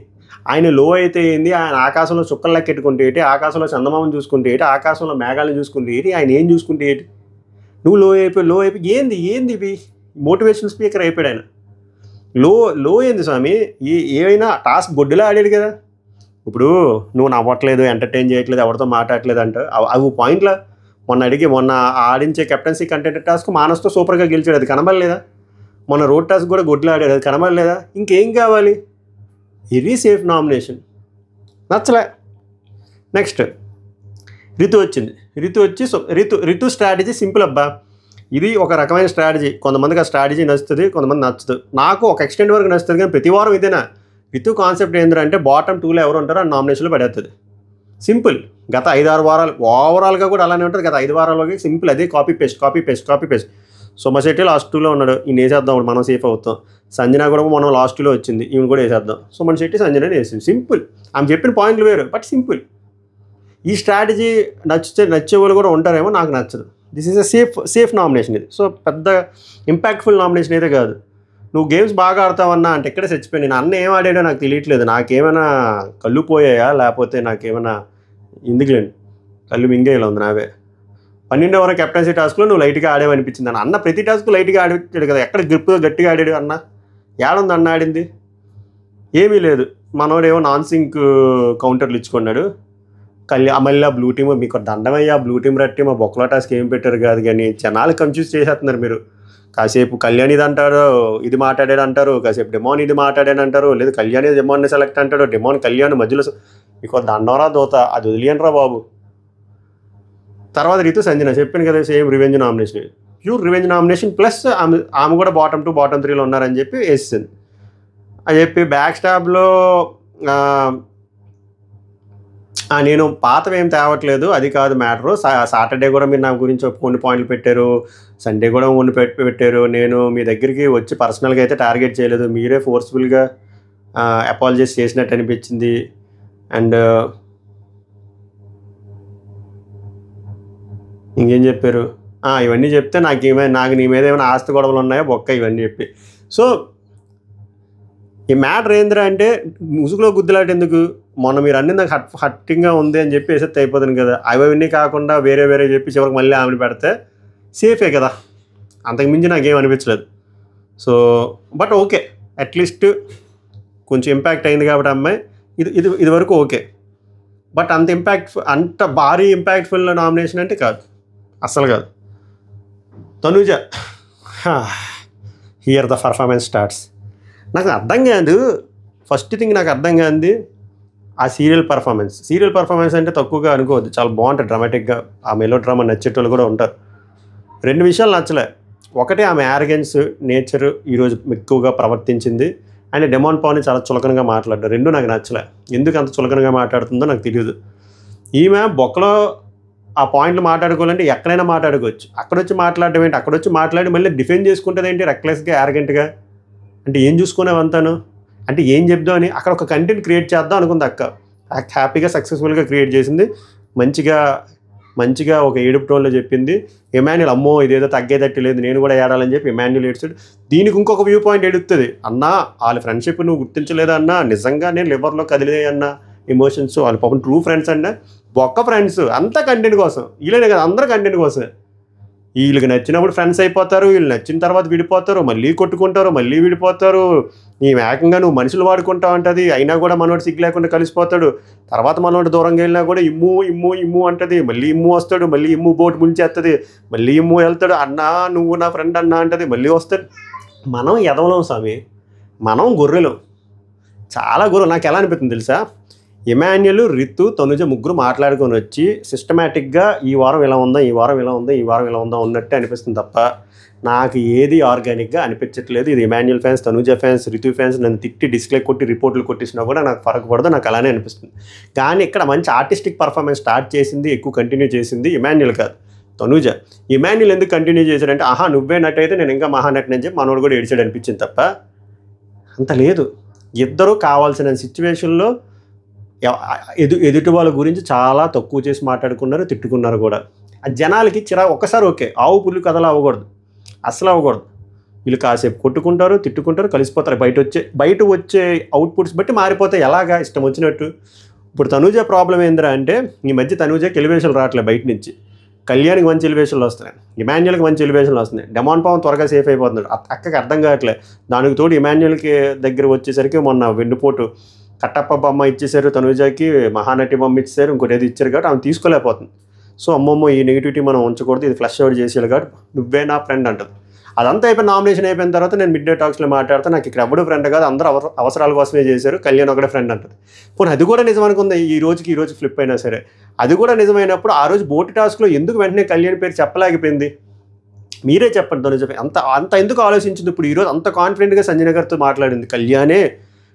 ఆయన లో అయితే ఏంది, ఆయన ఆకాశంలో చుక్కలు లెక్కెట్టుకుంటే ఏంటి, ఆకాశంలో చందమామను చూసుకుంటే ఏంటి, ఆకాశంలో మేఘాలను చూసుకుంటే ఏంటి, ఆయన ఏం చూసుకుంటే ఏంటి? నువ్వు లో అయిపోయి ఏంది ఇవి మోటివేషన్ స్పీకర్ అయిపోయాడు ఆయన. లో ఏంది స్వామి? ఏమైనా టాస్క్ బొడ్డులో ఆడాడు కదా. ఇప్పుడు నువ్వు నవ్వట్లేదు, ఎంటర్టైన్ చేయట్లేదు, ఎవరితో మాట్లాడట్లేదు అంటే అవి పాయింట్లా. మొన్న ఆడించే కెప్టెన్సీ కంటెంట్ టాస్క్ మానస్తో సూపర్గా గెలిచాడు, అది కనబడలేదా? మొన్న రోడ్ టాస్క్ కూడా గొడ్లు ఆడాడు, అది కనబడలేదా? ఇంకేం కావాలి? ఇది సేఫ్ నామినేషన్, నచ్చలే. నెక్స్ట్ రితు వచ్చింది. రితు స్ట్రాటజీ సింపుల్ అబ్బా. ఇది ఒక రకమైన స్ట్రాటజీ. కొంతమందికి ఆ స్ట్రాటజీ నచ్చుతుంది, కొంతమంది నచ్చుతుంది. నాకు ఒక ఎక్స్టెంట్ వరకు నచ్చుతుంది, కానీ ప్రతి వారం ఇదేనా? రితు కాన్సెప్ట్ ఏంటంటే బాటమ్ 2లో ఎవరు ఉంటారో ఆ నామినేషన్లో పడేస్తుంది. సింపుల్. గత 5-6 వారాలు ఓవరాల్గా కూడా అలానే ఉంటుంది. గత 5 వారాలకి సింపుల్ అదే కాపీ పేస్ట్. సోమశెట్టి లాస్ట్ 2లో ఉన్నాడు, ఈయన వేసేద్దాం, మనం సేఫ్ అవుతాం. సంజన కూడా మనం లాస్ట్ 2లో వచ్చింది, ఈయన కూడా వేసేద్దాం. సుమన్ శెట్టి సంజన వేసింది. సింపుల్. ఆమె చెప్పిన పాయింట్లు వేరు, బట్ సింపుల్. ఈ స్ట్రాటజీ నచ్చే వాళ్ళు కూడా ఉంటారేమో, నాకు నచ్చదు. This is a safe nomination ఇది. సో పెద్ద ఇంపాక్ట్ఫుల్ నామినేషన్ అయితే కాదు. నువ్వు గేమ్స్ బాగా ఆడతావన్నా అంటే ఎక్కడే చచ్చిపోయి. నేను అన్న ఏం ఆడాడో నాకు తెలియట్లేదు. నాకేమైనా కళ్ళు పోయాయా, లేకపోతే నాకేమైనా ఎందుకులేండి కళ్ళు మింగేలా ఉంది నావే. 12 ఓవర్ కెప్టెన్సీ టాస్క్లో నువ్వు లైట్గా ఆడేవనిపించింది అన్న. ప్రతి టాస్క్ లైట్గా ఆడిచ్చాడు కదా, ఎక్కడ గ్రిప్గా గట్టిగా ఆడాడు అన్న? ఏడుంది అన్న ఆడింది? ఏమీ లేదు. మనోడేమో నాన్ సింక్ కౌంటర్లు ఇచ్చుకున్నాడు. మళ్ళీ బ్లూ టీమ్ మీకు దండమయ్యా, బ్లూ టీమ్ రెడ్ టీమ్, ఆ బొక్కలో టాస్క్ ఏం పెట్టారు కాదు, కానీ జనాలు కన్ఫ్యూజ్ చేసేస్తున్నారు మీరు. కాసేపు కళ్యాణ్ ఇది అంటారు, ఇది మాట్లాడాడు అంటారు, కాసేపు డెమాన్ ఇది మాట్లాడాడు అంటారు, లేదు కళ్యాణ్ డెమాన్ని సెలెక్ట్ అంటాడు, డెమాన్ కళ్యాణ్ మధ్యలో మీకు దండవరా దోత, అది వదిలేయనరా బాబు. తర్వాత రితు సంజన చెప్పాను కదా, same revenge nomination, pure revenge nomination. Plus ఆమె కూడా బాటమ్ 2 బాటమ్ 3లో ఉన్నారని చెప్పి వేసింది. అని చెప్పి బ్యాక్ స్టాబ్లో నేను పాతవేం తేవట్లేదు, అది కాదు మ్యాటరు. సాటర్డే కూడా మీరు నా గురించి కొన్ని పాయింట్లు పెట్టారు, సండే కూడా కొన్ని పెట్టారు. నేను మీ దగ్గరికి వచ్చి పర్సనల్గా అయితే టార్గెట్ చేయలేదు, మీరే ఫోర్స్ఫుల్గా అపాలజైజ్ చేసినట్టు అనిపించింది. అండ్ ఇంకేం చెప్పారు, ఇవన్నీ చెప్తే నాకు నీ మీద ఏమైనా ఆస్తి గొడవలు ఉన్నాయో బొక్క, ఇవన్నీ చెప్పి. సో ఈ మ్యాటర్ ఏందిరా అంటే ముసుగులో గుద్దులాట ఎందుకు, మొన్న మీరు అన్ని నాకు హట్టింగ్గా ఉంది అని చెప్పి వేసేది అయిపోతుంది కదా, అవన్నీ కాకుండా వేరే వేరే చెప్పి చివరికి మళ్ళీ ఆమెను పెడితే సేఫే కదా, అంతకుమించి నాకేం అనిపించలేదు. సో బట్ ఓకే, అట్లీస్ట్ కొంచెం ఇంపాక్ట్ అయింది కాబట్టి అమ్మాయి ఇది వరకు ఓకే. బట్ అంత భారీ ఇంపాక్ట్ఫుల్ నామినేషన్ అంటే కాదు, అస్సలు కాదు. Tanuja, here the performance starts. నాకు అర్థం కాదు, ఫస్ట్ థింగ్ నాకు అర్థం కాదు ఆ సీరియల్ పర్ఫార్మెన్స్ అంటే తక్కువగా అనుకోవద్దు, చాలా బాగుంటుంది డ్రామాటిక్గా. ఆ మెలో డ్రామా నచ్చేటోళ్ళు కూడా ఉంటారు. 2 విషయాలు నచ్చలే. ఒకటి, ఆమె యారగెన్స్ నేచర్ ఈరోజు ఎక్కువగా ప్రవర్తించింది. అండ్ డెమాన్ పవన్ చాలా చులకనగా మాట్లాడారు. 2 నాకు నచ్చలే. ఎందుకు అంత చులకనగా మాట్లాడుతుందో నాకు తెలియదు. ఈమె బొక్కలో ఆ పాయింట్లు మాట్లాడుకోవాలంటే ఎక్కడైనా మాట్లాడుకోవచ్చు. అక్కడొచ్చి మాట్లాడడం ఏంటి, అక్కడొచ్చి మాట్లాడి మళ్ళీ డిఫెండ్ చేసుకుంటుంది ఏంటి రెక్లెస్గా, యారగెంట్గా. అంటే ఏం చూసుకునేవంతాను, అంటే ఏం చెప్దాం అని అక్కడ ఒక కంటెంట్ క్రియేట్ చేద్దాం అనుకుంది అక్క. హ్యాపీగా సక్సెస్ఫుల్గా క్రియేట్ చేసింది. మంచిగా ఒక ఏడుపు టోన్లో చెప్పింది. ఇమాన్యుల్ అమ్మో ఇదేదో తగ్గేటట్టు లేదు, నేను కూడా ఏడాలని చెప్పి ఇమాన్యుల్ ఏడ్చాడు. దీనికి ఇంకొక వ్యూ పాయింట్ ఎడుతుంది. అన్నా వాళ్ళ ఫ్రెండ్షిప్ నువ్వు గుర్తించలేదా అన్నా, నిజంగా నేను లివర్లో కదిలే అన్నా ఎమోషన్స్, వాళ్ళ పాపం ట్రూ ఫ్రెండ్స్ అన్నా, ఒక్క ఫ్రెండ్స్ అంతా కంటెంట్ కోసం. వీళ్ళనే కదా, అందరూ కంటెంట్ కోసమే. వీళ్ళకి నచ్చినప్పుడు ఫ్రెండ్స్ అయిపోతారు, వీళ్ళు నచ్చిన తర్వాత విడిపోతారు, మళ్ళీ కొట్టుకుంటారు, మళ్ళీ విడిపోతారు. నీ ఏకంగా నువ్వు మనుషులు వాడుకుంటావు అంటది, అయినా కూడా మనోడు సిగ్గు లేకుండా కలిసిపోతాడు. తర్వాత మనోడు దూరంగా వెళ్ళినా కూడా ఇమ్ము అంటది, మళ్ళీ ఇమ్ము వస్తాడు, మళ్ళీ ఇమ్ము బోట్ ముంచేస్తుంది, మళ్ళీ ఇమ్ము వెళ్తాడు. అన్నా నువ్వు నా ఫ్రెండ్ అన్నా అంటది, మళ్ళీ వస్తాడు. మనం ఎదవలం స్వామి, మనం గొర్రెలం, చాలా గొర్రెలు. నాకు ఎలా అనిపిస్తుంది తెలుసా, ఇమాన్యుల్, రితు, తనుజ ముగ్గురు మాట్లాడుకొని వచ్చి సిస్టమేటిక్గా ఈ వారం ఇలా ఉందా, ఈ వారం ఇలా ఉందా, ఈ వారం ఇలా ఉందా ఉన్నట్టే అనిపిస్తుంది తప్ప నాకు ఏది ఆర్గానిక్గా అనిపించట్లేదు. ఇది Emmanuel fans, Tanuja fans, Ritu fans నన్ను తిట్టి డిస్ప్లే కొట్టి రిపోర్ట్లు కొట్టించినా కూడా నాకు ఫరక్ పడదు, నాకు అలానే అనిపిస్తుంది. కానీ ఇక్కడ మంచి ఆర్టిస్టిక్ పర్ఫార్మెన్స్ స్టార్ట్ చేసింది, ఎక్కువ కంటిన్యూ చేసింది ఇమాన్యుల్ కాదు, తనుజ. ఇమాన్యుల్ ఎందుకు కంటిన్యూ చేశాడంటే, ఆహా నువ్వే నట్ అయితే నేను ఇంకా మహానటిని అని చెప్పి మనోడు కూడా ఏడిచాడు అనిపించింది తప్ప అంత లేదు. ఇద్దరూ కావాల్సిన సిచ్యువేషన్లో ఎదుటి వాళ్ళ గురించి చాలా తక్కువ చేసి మాట్లాడుకున్నారు, తిట్టుకున్నారు కూడా. ఆ జనాలకి ఒక్కసారి ఓకే, ఆవు పుల్లి కథలు అవ్వకూడదు, అసలు అవ్వకూడదు. వీళ్ళు కాసేపు కొట్టుకుంటారు, తిట్టుకుంటారు, కలిసిపోతారు. బయట వచ్చే అవుట్పుట్స్ బట్టి మారిపోతాయి, ఎలాగా ఇష్టం వచ్చినట్టు. ఇప్పుడు తనూజ ప్రాబ్లం ఏందిరా అంటే, ఈ మధ్య తనూజకి ఎలివేషన్లు రావట్లేదు బయట నుంచి. కళ్యాణ్కి మంచి ఎలివేషన్లు వస్తున్నాయి, ఇమాన్యుల్కి మంచి ఎలివేషన్లు వస్తున్నాయి. డెమాన్ పవన్ త్వరగా సేఫ్ అయిపోతున్నాడు, అక్కకి అర్థం కావట్లేదు. దానికి తోడు ఇమాన్యుల్కి దగ్గర వచ్చేసరికి మొన్న వెన్నుపోటు కట్టప్ప బొమ్మ ఇచ్చేసారు, తనూజకి మహానటి బొమ్మ ఇచ్చేసారు, ఇంకోటి ఏది ఇచ్చారు కాబట్టి ఆమె తీసుకోలేకపోతుంది. సో అమ్మమ్మ ఈ నెగిటివిటీ మనం ఉంచకూడదు, ఇది ఫ్లష్ అవుట్ చేసేయాలి కాబట్టి నువ్వే నా ఫ్రెండ్ అంటుంది. అదంతా అయిపోయి నామినేషన్ అయిపోయిన తర్వాత నేను మిడ్ డే టాక్స్లో మాట్లాడితే నాకు ఇక్కడ ఎవడు ఫ్రెండ్ కాదు, అందరూ అవసరాల కోసమే చేశారు, కళ్యాణ్ ఒకటే ఫ్రెండ్ అంటుంది. పోనీ అది కూడా నిజం అనుకుంది, ఈ రోజు ఫ్లిప్ అయినా సరే. అది కూడా నిజమైనప్పుడు ఆ రోజు బోటి టాస్క్లో ఎందుకు వెంటనే కళ్యాణ్ పేరు చెప్పలేకపోయింది? మీరే చెప్పండి. తనుజ అంత ఎందుకు ఆలోచించింది? ఇప్పుడు ఈరోజు అంత కాన్ఫిడెంట్గా సంజయ్ గారితో మాట్లాడింది, కళ్యాణే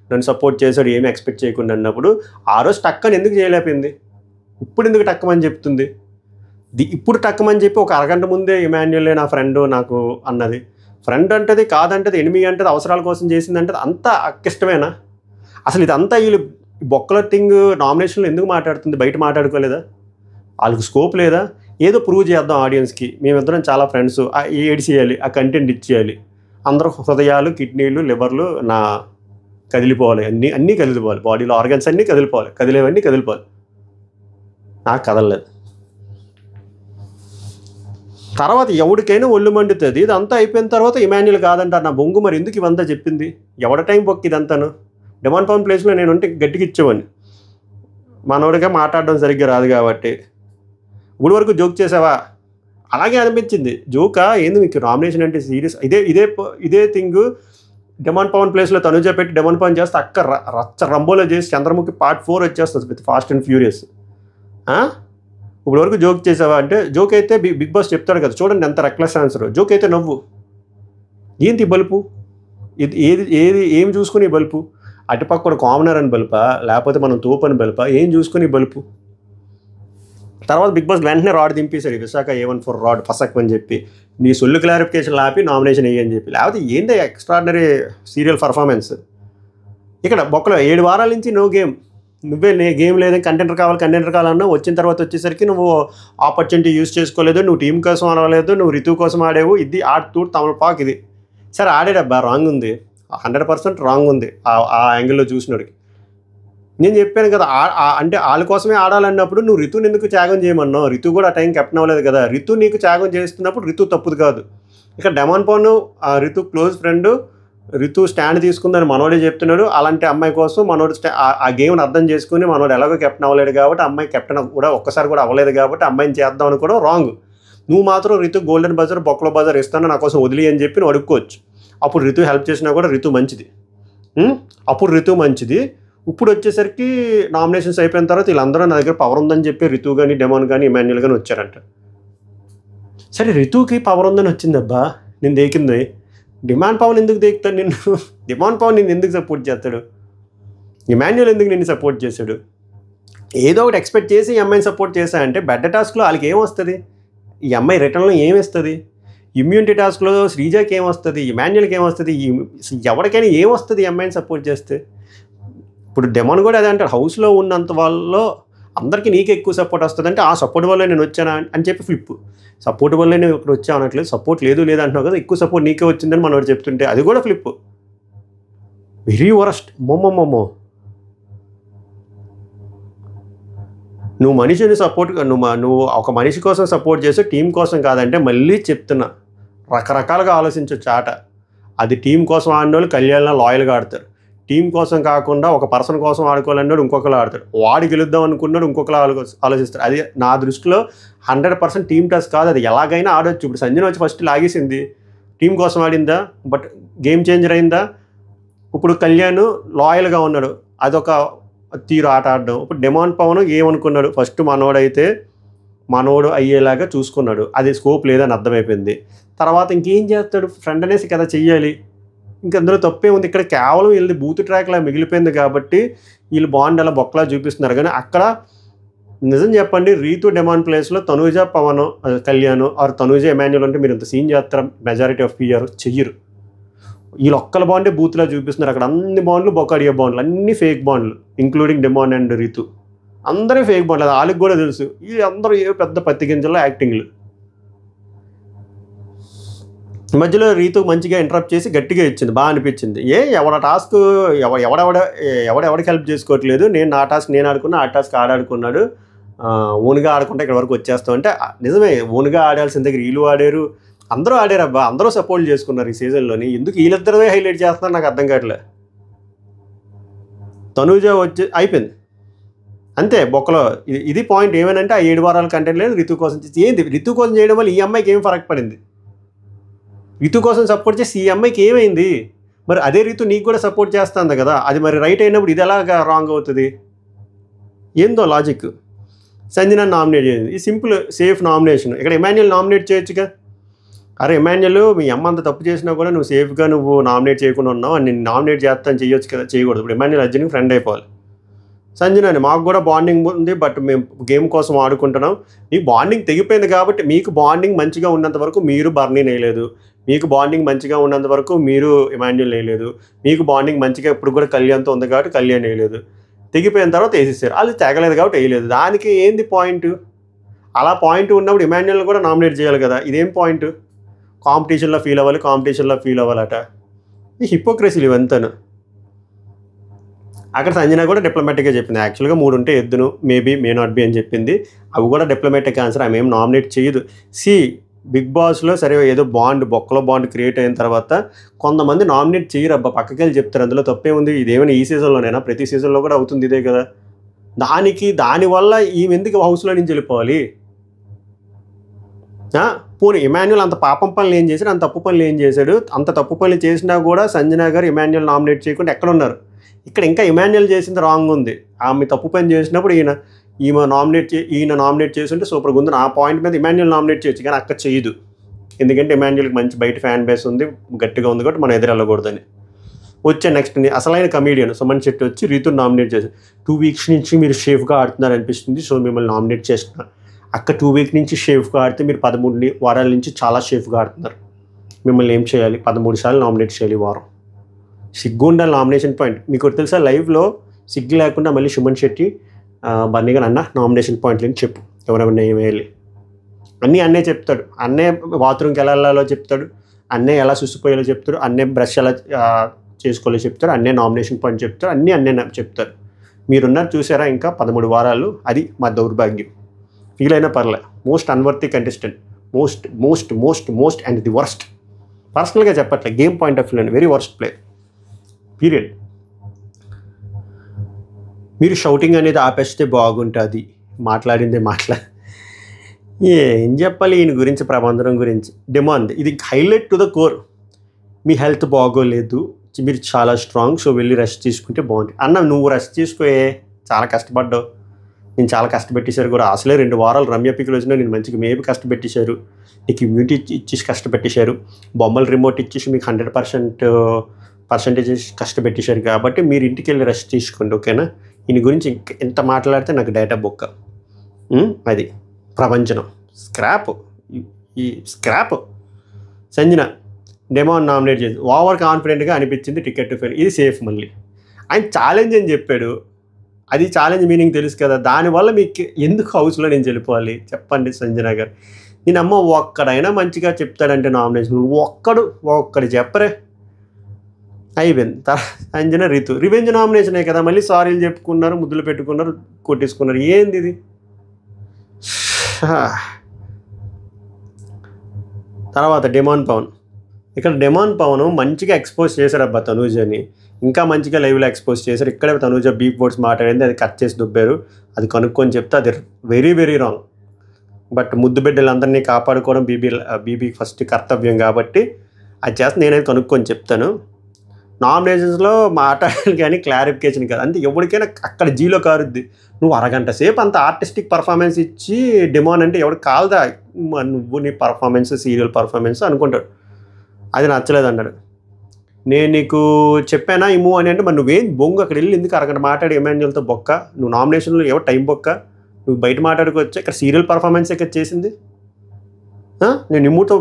నన్ను సపోర్ట్ చేశాడు ఏమీ ఎక్స్పెక్ట్ చేయకుండా అన్నప్పుడు ఆ రోజు టక్కని ఎందుకు చేయలేకపోయింది? ఇప్పుడు ఎందుకు టక్కమని చెప్తుంది? ఇప్పుడు టక్కమని చెప్పి ఒక అరగంట ముందే ఇమాన్యులే నా ఫ్రెండ్ నాకు అన్నది. ఫ్రెండ్ అంటది కాదంటది, ఎనిమి అంటది, అవసరాల కోసం చేసింది అంటది, అంత అక్కిష్టమేనా? అసలు ఇదంతా వీళ్ళు బొక్కల థింగ్ నామినేషన్లో ఎందుకు మాట్లాడుతుంది? బయట మాట్లాడుకోలేదా? వాళ్ళకి స్కోప్ లేదా? ఏదో ప్రూవ్ చేద్దాం ఆడియన్స్కి, మేమిద్దరం చాలా ఫ్రెండ్స్, ఏడ్ చేయాలి, ఆ కంటెంట్ ఇచ్చేయాలి, అందరూ హృదయాలు, కిడ్నీలు, లివర్లు నా కదిలిపోవాలి, అన్నీ కదిలిపోవాలి, బాడీలో ఆర్గన్స్ అన్నీ కదిలిపోవాలి, కదిలేవన్నీ కదిలిపోవాలి. నాకు కదలలేదు. తర్వాత ఎవరికైనా ఒళ్ళు మండుతుంది. ఇదంతా అయిపోయిన తర్వాత ఇమాన్యుల్ కాదంటారు నా బొంగు. మరి ఎందుకు ఇవంతా చెప్పింది? ఎవడ టైం పొక్కి ఇదంతాను? డెమాన్ పవన్ ప్లేస్లో నేను ఉంటే గట్టిగా ఇచ్చేవాడిని, మనోడిగా మాట్లాడడం సరిగ్గా రాదు కాబట్టి. ఇప్పుడు వరకు జోక్ చేసావా? అలాగే అనిపించింది. జోకా ఏంది మీకు? నామినేషన్ అంటే సీరియస్. ఇదే థింగ్ డెమాన్ పవన్ ప్లేస్లో తనుజ పెట్టి డెమాన్ పవన్ చేస్తే అక్క రచ్చ రంబోలో చేసి చంద్రముఖి పార్ట్ 4 వచ్చేస్తుంది విత్ ఫాస్ట్ అండ్ ఫ్యూరియస్. ఇప్పుడు వరకు జోక్ చేసావా అంటే, జోక్ అయితే బిగ్ బాస్ చెప్తాడు కదా, చూడండి ఎంత రెక్లెస్ ఆన్సర్. జోక్ అయితే నవ్వు. ఏంటి బలుపు? ఏం చూసుకుని బలుపు? అటుపక్క కామనర్ అని బలుపా, లేకపోతే మనం తోపు అని బలుపా? ఏం చూసుకుని బలుపు? తర్వాత బిగ్ బాస్ వెంటనే రాడ్ దింపేశాడు, విశాఖ A14 రాడ్ ఫసక్ అని చెప్పి, నీ సొల్లు క్లారిఫికేషన్ ఆపి నామినేషన్ వేయని చెప్పి. లేకపోతే ఏంటి ఎక్స్ట్రాడినరీ సీరియల్ పర్ఫార్మెన్స్. ఇక్కడ బొక్కలో 7 వారాల నుంచి నో గేమ్. నువ్వే గేమ్ లేదని కంటెంటర్ కావాలన్నా వచ్చిన తర్వాత వచ్చేసరికి నువ్వు ఆపర్చునిటీ యూజ్ చేసుకోలేదు, నువ్వు టీం కోసం ఆడలేదు, నువ్వు రితు కోసం ఆడేవు, ఇది ఆడుతూ తమలపాకు ఇది. సరే ఆడేడబ్బా, రాంగ్ ఉంది. 100% రాంగ్ ఉంది ఆ యాంగిల్లో చూసినోడికి. నేను చెప్పాను కదా, అంటే వాళ్ళ కోసమే ఆడాలన్నప్పుడు నువ్వు రితుని ఎందుకు త్యాగం చేయమన్నావు? రితు కూడా ఆ టైం కెప్టెన్ అవ్వలేదు కదా. రితు నీకు త్యాగం చేస్తున్నప్పుడు రితు తప్పుది కాదు. ఇక demon Pavan Ritu close friend, Ritu stand తీసుకుందని మనోడే చెప్తున్నాడు. అలాంటి అమ్మాయి కోసం మనోడు ఆ గేమ్ని అర్థం చేసుకుని మనోడు ఎలాగో కెప్టెన్ అవ్వలేడు కాబట్టి, అమ్మాయి కెప్టెన్ కూడా ఒక్కసారి కూడా అవ్వలేదు కాబట్టి అమ్మాయిని చేద్దాం అనుకోవడం రాంగ్. నువ్వు మాత్రం రితు గోల్డెన్ బజార్ బొక్కలో బజార్ ఇస్తాను నా కోసం వదిలి అని చెప్పి నువ్వు అడుక్కోవచ్చు. అప్పుడు రితు హెల్ప్ చేసినా కూడా రితు మంచిది. అప్పుడు రితు మంచిది. ఇప్పుడు వచ్చేసరికి నామినేషన్స్ అయిపోయిన తర్వాత వీళ్ళందరూ నా దగ్గర పవర్ ఉందని చెప్పి రితు కానీ డెమాన్ కానీ ఇమాన్యుల్ కానీ వచ్చారంట. సరే రితుకి పవర్ ఉందని వచ్చిందబ్బా, నేను దేకింది. డిమాండ్ పవన్ ఎందుకు దేకుతాడు నిన్ను? డిమాండ్ పవన్ నిన్ను ఎందుకు సపోర్ట్ చేస్తాడు? ఇమాన్యుల్ ఎందుకు నిన్ను సపోర్ట్ చేశాడు? ఏదో ఒకటి ఎక్స్పెక్ట్ చేసి ఈ అమ్మాయిని సపోర్ట్ చేశాయంటే బెడ్ టాస్క్లో వాళ్ళకి ఏమొస్తుంది? ఈ అమ్మాయి రిటర్న్లో ఏమిస్తుంది? ఇమ్యూనిటీ టాస్క్లో శ్రీజాకి ఏమొస్తుంది? ఇమాన్యుల్కి ఏమొస్తుంది? ఎవరికైనా ఏమొస్తుంది ఈ అమ్మాయిని సపోర్ట్ చేస్తే? ఇప్పుడు డెమాన్ కూడా అదే అంటాడు, హౌస్లో ఉన్నంత వాళ్ళలో అందరికీ నీకే ఎక్కువ సపోర్ట్ వస్తుంది అంటే ఆ సపోర్ట్ వల్ల నేను వచ్చానా అని చెప్పి ఫ్లిప్. సపోర్ట్ వల్లే నేను ఇక్కడ వచ్చా అనట్లేదు, సపోర్ట్ లేదు అంటున్నావు కదా, ఎక్కువ సపోర్ట్ నీకే వచ్చిందని మనోడు చెప్తుంటే అది కూడా ఫ్లిప్. Very worst. మొమ్మో నువ్వు మనిషిని సపోర్ట్, నువ్వు ఒక మనిషి కోసం సపోర్ట్ చేస్తే టీం కోసం కాదంటే మళ్ళీ చెప్తున్నా, రకరకాలుగా ఆలోచించవచ్చు ఆట. అది టీం కోసం ఆడిన వాళ్ళు కళ్యాణ్లో లాయల్గా ఆడతారు. టీం కోసం కాకుండా ఒక పర్సన్ కోసం ఆడుకోవాలన్నాడు ఇంకొకరు ఆడతాడు. వాడు గెలుద్దాం అనుకున్నాడు ఇంకొకరు ఆలోచిస్తారు. అది నా దృష్టిలో 100% టీం టాస్క్ కాదు, అది ఎలాగైనా ఆడొచ్చు. ఇప్పుడు సంజన వచ్చి ఫస్ట్ లాగేసింది, టీం కోసం ఆడిందా, బట్ గేమ్ చేంజర్ అయిందా? ఇప్పుడు కళ్యాణ్ లాయల్గా ఉన్నాడు, అదొక తీరు ఆట ఆడడం. ఇప్పుడు డెమాన్ పవన్ ఏమనుకున్నాడు, ఫస్ట్ మనోడు అయ్యేలాగా చూసుకున్నాడు, అది స్కోప్ లేదని అర్థమైపోయింది. తర్వాత ఇంకేం చేస్తాడు, ఫ్రెండ్ అనేసి కదా చెయ్యాలి, ఇంక అందులో తప్పే ఉంది. ఇక్కడ కేవలం వీళ్ళది బూత్ ట్రాక్లా మిగిలిపోయింది కాబట్టి వీళ్ళు బాండ్ అలా బొక్కలా చూపిస్తున్నారు. కానీ అక్కడ నిజం చెప్పండి, రీతు డెమాన్ ప్లేస్లో తనూజ పవన్ కళ్యాణ్ ఆర్ తనూజ ఎమాన్యుల్ అంటే మీరు ఇంత సీన్ చేస్తారా? మెజారిటీ ఆఫ్ పిఆర్ చెయ్యరు. వీళ్ళు ఒక్కల బాండే బూత్లా చూపిస్తున్నారు. అక్కడ అన్ని బాండ్లు బొక్కడియో బాండ్లు, అన్ని ఫేక్ బాండ్లు, ఇంక్లూడింగ్ డెమాన్ అండ్ రీతు అందరూ ఫేక్ బాండ్లు. అది వాళ్ళకి కూడా తెలుసు. ఈ అందరూ ఏ పెద్ద పత్తి గింజల్లో యాక్టింగ్లు. మధ్యలో రీతు మంచిగా ఇంటరప్ట్ చేసి గట్టిగా ఇచ్చింది, బాగా అనిపించింది. ఎవడ టాస్క్ ఎవడెవడికి హెల్ప్ చేసుకోవట్లేదు, నేను నా టాస్క్ నేను ఆడుకున్నా, ఆ టాస్క్ ఆడుకున్నాడు, ఓన్గా ఆడుకుంటే ఇక్కడ వరకు వచ్చేస్తాం అంటే నిజమే. ఓన్గా ఆడాల్సిన దగ్గర వీళ్ళు ఆడారు, అందరూ ఆడారు అబ్బా, అందరూ సపోర్ట్ చేసుకున్నారు ఈ సీజన్లోని. ఎందుకు వీళ్ళిద్దరే హైలైట్ చేస్తున్నారు నాకు అర్థం కావట్లే. తనూజ వచ్చి అయిపోయింది అంతే బొక్కలో. ఇది పాయింట్. ఏమేనంటే ఆ 7 వారాల కంటెంట్ లేదు, రితు కోసం ఏంది, రితు కోసం చేయడం వల్ల ఈ అమ్మాయికి ఏం ఫరక్ పడింది? రితు కోసం సపోర్ట్ చేసి ఈ అమ్మాయికి ఏమైంది? మరి అదే రితు నీకు కూడా సపోర్ట్ చేస్తుంది కదా, అది మరి రైట్ అయినప్పుడు ఇది ఎలాగా రాంగ్ అవుతుంది? ఏందో లాజిక్. సంజన నామినేట్ చేసింది, ఈ సింపుల్ సేఫ్ నామినేషన్. ఇక్కడ ఇమాన్యుల్ నామినేట్ చేయొచ్చుగా. అరే ఇమాన్యుల్, మీ అమ్మ అంత తప్పు చేసినా కూడా నువ్వు సేఫ్గా నువ్వు నామినేట్ చేయకుండా ఉన్నావు, అని నేను నామినేట్ చేస్తాను చేయొచ్చు కదా, చేయకూడదు. ఇప్పుడు ఇమాన్యుల్ అర్జున్కి ఫ్రెండ్ అయిపోవాలి. సంజన మాకు కూడా బాండింగ్ ఉంది, బట్ మేము గేమ్ కోసం ఆడుకుంటున్నాం, మీ బాండింగ్ తెగిపోయింది కాబట్టి మీకు బాండింగ్ మంచిగా ఉన్నంత వరకు మీరు బర్నీ వేయలేదు, మీకు బాండింగ్ మంచిగా ఉన్నంత వరకు మీరు ఇమాన్యుల్ వేయలేదు, మీకు బాండింగ్ మంచిగా ఇప్పుడు కూడా కళ్యాణ్తో ఉంది కాబట్టి కళ్యాణ్ వేయలేదు, తెగిపోయిన తర్వాత వేసేసారు. అది తెగలేదు కాబట్టి వేయలేదు. దానికి ఏంది పాయింట్? అలా పాయింట్ ఉన్నప్పుడు ఇమాన్యుల్ కూడా నామినేట్ చేయాలి కదా, ఇదేం పాయింట్? కాంపిటీషన్లో ఫీల్ అవ్వాలట. ఈ హిపోక్రసీలు ఇవంతాను. అక్కడ సంజన కూడా డిప్లొమాటిక్గా చెప్పింది, యాక్చువల్గా 3 ఉంటే ఎద్దును, మేబీ మే నాట్ బి అని చెప్పింది. అవి కూడా డిప్లొమాటిక్ ఆన్సర్, ఆమె ఏం నామినేట్ చేయదు. బిగ్ బాస్లో సరే ఏదో బొక్కలో బాండ్ క్రియేట్ అయిన తర్వాత కొంతమంది నామినేట్ చేయరు అబ్బా, పక్కకి వెళ్ళి చెప్తారు, అందులో తప్పే ఉంది. ఇదేమైనా ఈ సీజన్లోనైనా? ప్రతి సీజన్లో కూడా అవుతుంది ఇదే కదా. దానివల్ల ఈమె ఎందుకు హౌస్లో నుంచి వెళ్ళిపోవాలి? పోనీ ఇమాన్యుల్ అంత పాపం పనులు ఏం చేశాడు, అంత తప్పు పనులు ఏం చేశాడు? అంత తప్పు పనులు చేసినా కూడా సంజన గారు ఇమాన్యుల్ నామినేట్ చేయకుండా ఎక్కడ ఉన్నారు? ఇక్కడ ఇంకా ఇమాన్యుల్ చేసింది రాంగ్ ఉంది. ఆమె తప్పు పని చేసినప్పుడు ఈయన నామినేట్ చేస్తుంటే సూపర్గా ఉంది. ఆ పాయింట్ మీద ఇమాన్యుల్ నామినేట్ చేయొచ్చు, కానీ అక్కడ చేయదు. ఎందుకంటే ఇమాన్యుల్కి మంచి బయట ఫ్యాన్ బేస్ ఉంది, గట్టిగా ఉంది కాబట్టి మనం ఎదురు వెళ్ళకూడదని. వచ్చే నెక్స్ట్ అసలైన కమీడియన్ సుమన్ శెట్టి వచ్చి రీతుని నామినేట్ చేశారు. 2 వీక్స్ నుంచి మీరు షేఫ్గా ఆడుతున్నారు అనిపిస్తుంది, సో మిమ్మల్ని నామినేట్ చేస్తున్నారు. అక్క 2 వీక్ నుంచి షేఫ్గా ఆడితే మీరు 13 వారాల నుంచి చాలా షేఫ్గా ఆడుతున్నారు. మిమ్మల్ని ఏం చేయాలి? 13 సార్లు నామినేట్ చేయాలి వారం. సిగ్గు ఉండాలి నామినేషన్ పాయింట్. మీకు తెలుసా, లైవ్లో సిగ్గు లేకుండా మళ్ళీ సుమన్ శెట్టి బన్నీగా అన్న నామినేషన్ పాయింట్లు చెప్పు, ఎవరెవరిని ఏం వేయాలి అన్నీ అన్నే చెప్తాడు. అన్నే బాత్రూమ్కి ఎలా వెళ్ళాలో చెప్తాడు, అన్నే ఎలా సుసిపోయాలో చెప్తాడు, అన్నే బ్రష్ ఎలా చేసుకోలేదు చెప్తారు, అన్నే నామినేషన్ పాయింట్ చెప్తారు, అన్నీ చెప్తారు. మీరున్నారు చూసారా ఇంకా 13 వారాలు, అది మా దౌర్భాగ్యం. ఫీల్ అయినా పర్లే. Most unworthy contestant, most most most most and the worst. పర్సనల్గా చెప్పట్లే, game point of view very worst player period. మీరు షౌటింగ్ అనేది ఆపేస్తే బాగుంటుంది. మాట్లాడిందే ఏం చెప్పాలి ఈయన గురించి, ప్రబంధనం గురించి. డిమాండ్ ఇది highlight to the core. Me health బాగోలేదు, మీరు చాలా స్ట్రాంగ్, సో వెళ్ళి రెస్ట్ తీసుకుంటే బాగుంటుంది. అన్న నువ్వు రెస్ట్ తీసుకోయే, చాలా కష్టపడ్డావు, నేను చాలా కష్టపెట్టేశారు కూడా. అసలే 2 వారాలు రమ్య పిక్లు వచ్చినా నేను మంచిగా మేబీ కష్టపెట్టేశారు, నీకు ఇమ్యూనిటీ ఇచ్చేసి కష్టపెట్టేశారు, బొమ్మలు రిమోట్ ఇచ్చేసి మీకు 100% కష్టపెట్టేశారు. కాబట్టి మీరు ఇంటికి వెళ్ళి రెస్ట్ తీసుకోండి, ఓకేనా. ఈయన గురించి ఎంత మాట్లాడితే నాకు డేటా బొక్క. అది ప్రపంచం స్క్రాప్, ఈ స్క్రాప్. సంజన డెమాన్ నామినేట్ చేసి ఓవర్ కాన్ఫిడెంట్గా అనిపించింది, టికెట్ టు ఫైనల్, ఇది సేఫ్. మళ్ళీ ఆయన ఛాలెంజ్ అని చెప్పాడు, అది ఛాలెంజ్ మీనింగ్ తెలుసు కదా, దానివల్ల మీకు ఎందుకు హౌస్లో నేను వెళ్ళిపోవాలి చెప్పండి సంజన గారు. నేను అమ్మ ఒక్కడైనా మంచిగా చెప్తాడంటే నామినేషన్, ఒక్కడు చెప్పరే, అయిపోయింది. సంజన రితు రివెంజ్ నామినేషనే కదా, మళ్ళీ సారీలు చెప్పుకున్నారు, ముద్దులు పెట్టుకున్నారు, కొట్టేసుకున్నారు. ఏంది ఇది? తర్వాత డెమాన్ పవన్. ఇక్కడ డెమాన్ పవన్ మంచిగా ఎక్స్పోజ్ చేశారు అబ్బా తనూజని, ఇంకా మంచిగా లైవ్లో ఎక్స్పోజ్ చేశారు. ఇక్కడే తనూజ బీప్ వర్డ్స్ మాట్లాడింది, అది కట్ చేసి దుబ్బారు. అది కనుక్కొని చెప్తే అది వెరీ వెరీ రాంగ్. బట్ ముద్దు బిడ్డలందరినీ కాపాడుకోవడం బీబీ ఫస్ట్ కర్తవ్యం కాబట్టి అది చేస్తే నేనైతే కనుక్కొని చెప్తాను. నామినేషన్స్లో మాట్లాడాలి కానీ క్లారిఫికేషన్ కాదు, అంటే ఎవరికైనా అక్కడ జీలో కారుద్ది. నువ్వు అరగంట సేపు అంత ఆర్టిస్టిక్ పర్ఫార్మెన్స్ ఇచ్చి డిమాండ్ అంటే ఎవరికి కాలదా, నువ్వు నీ పర్ఫార్మెన్స్ సీరియల్ పర్ఫార్మెన్స్ అనుకుంటాడు. అది నచ్చలేదు అన్నాడు. నేను నీకు చెప్పానా ఇమ్ము అని అంటే, మరి నువ్వేం బొంగు అక్కడ వెళ్ళి ఎందుకు అరగంట మాట్లాడి ఎమాన్యుయల్తో బొక్క, నువ్వు నామినేషన్లో ఎవరు టైం బొక్క, నువ్వు బయట మాట్లాడుకోవచ్చు, ఇక్కడ సీరియల్ పర్ఫార్మెన్స్ ఇక్కడ చేసింది. నేను నిమ్ముతో